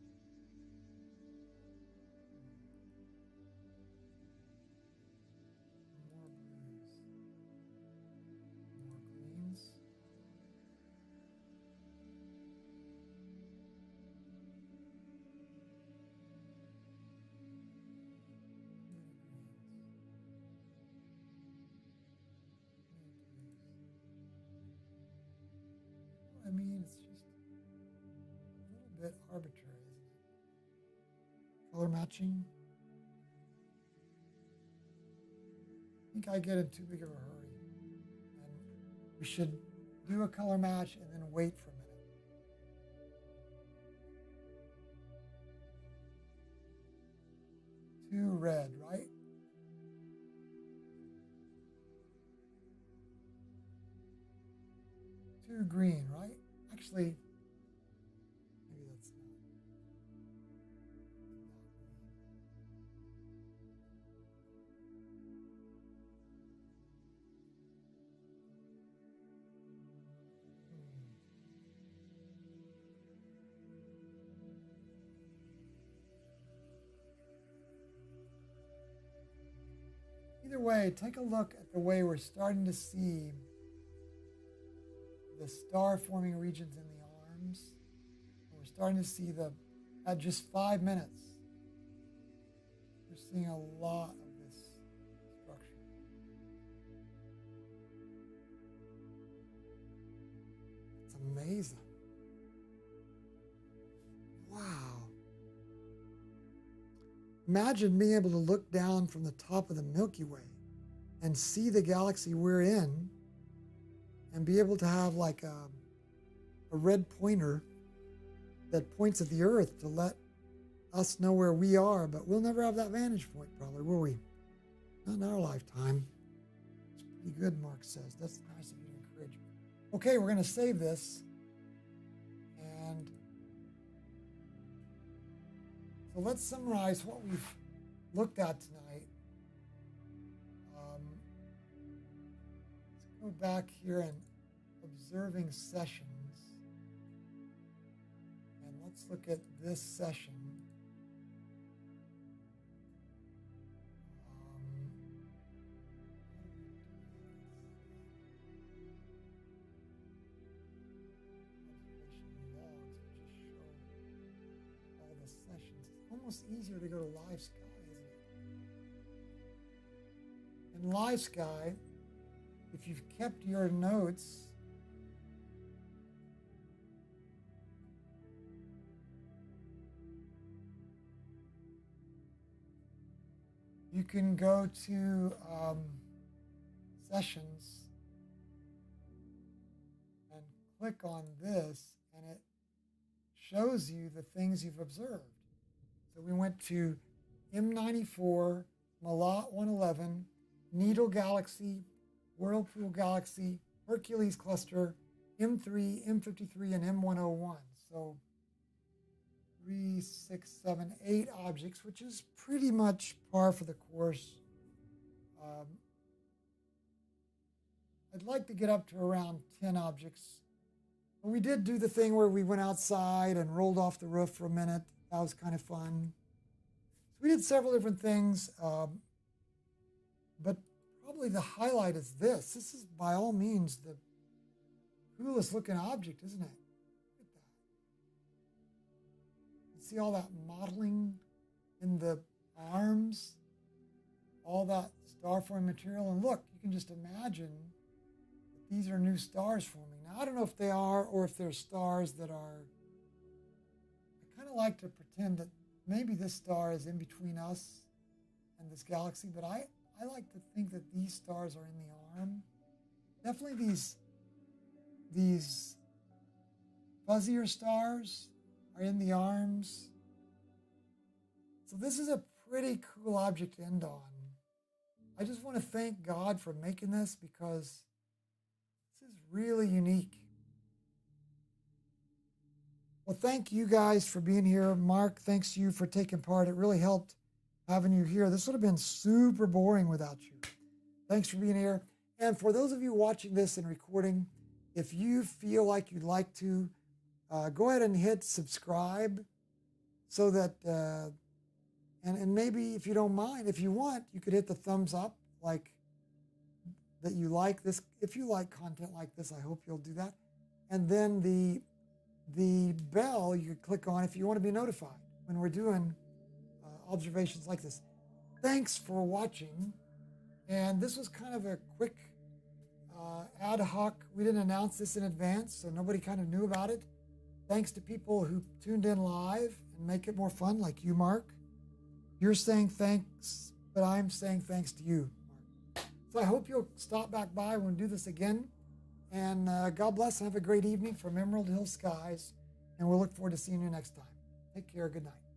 More blues. More greens. I mean, it's just a little bit arbitrary, isn't it? Color matching. I think I get in too big of a hurry. And we should do a color match and then wait for a minute. Too red, right? Too green, right? Actually, maybe that's not green. Either way, take a look at the way we're starting to see the star-forming regions in the arms. We're starting to see at just 5 minutes, we're seeing a lot of this structure. It's amazing. Wow. Imagine being able to look down from the top of the Milky Way and see the galaxy we're in and be able to have like a red pointer that points at the Earth to let us know where we are, but we'll never have that vantage point probably, will we? Not in our lifetime. It's pretty good, Mark says. That's nice of you to encourage me. Okay, we're going to save this. And so let's summarize what we've looked at tonight. Let's go back here and observing sessions. And let's look at this session. Observation logs, which just show all the sessions. It's almost easier to go to Live Sky, isn't it? In Live Sky, if you've kept your notes, you can go to sessions and click on this, and it shows you the things you've observed. So we went to M94, Malat 111, Needle Galaxy, Whirlpool Galaxy, Hercules Cluster, M3, M53, and M101. So 3, 6, 7, 8 objects, which is pretty much par for the course. I'd like to get up to around 10 objects. But we did do the thing where we went outside and rolled off the roof for a minute. That was kind of fun. So we did several different things, but probably the highlight is this. This is by all means the coolest looking object, isn't it? Look at that. You see all that modeling in the arms, all that star-forming material, and look, you can just imagine that these are new stars forming. Now, I don't know if they are or if they're stars that are, I kind of like to pretend that maybe this star is in between us and this galaxy, but I like to think that these stars are in the arm. Definitely these fuzzier stars are in the arms. So this is a pretty cool object to end on. I just want to thank God for making this because this is really unique. Well, thank you guys for being here. Mark, thanks to you for taking part. It really helped having you here. This would have been super boring without you. Thanks for being here. And for those of you watching this and recording, if you feel like you'd like to, go ahead and hit subscribe so that, and maybe if you don't mind, if you want, you could hit the thumbs up, like that you like this. If you like content like this, I hope you'll do that. And then the bell you could click on if you want to be notified when we're doing observations like this. Thanks for watching. And this was kind of a quick ad hoc. We didn't announce this in advance, so nobody kind of knew about it. Thanks to people who tuned in live and make it more fun, like you, Mark. You're saying thanks, but I'm saying thanks to you, Mark. So I hope you'll stop back by when we do this again. And God bless and have a great evening from Emerald Hill Skies. And we'll look forward to seeing you next time. Take care. Good night.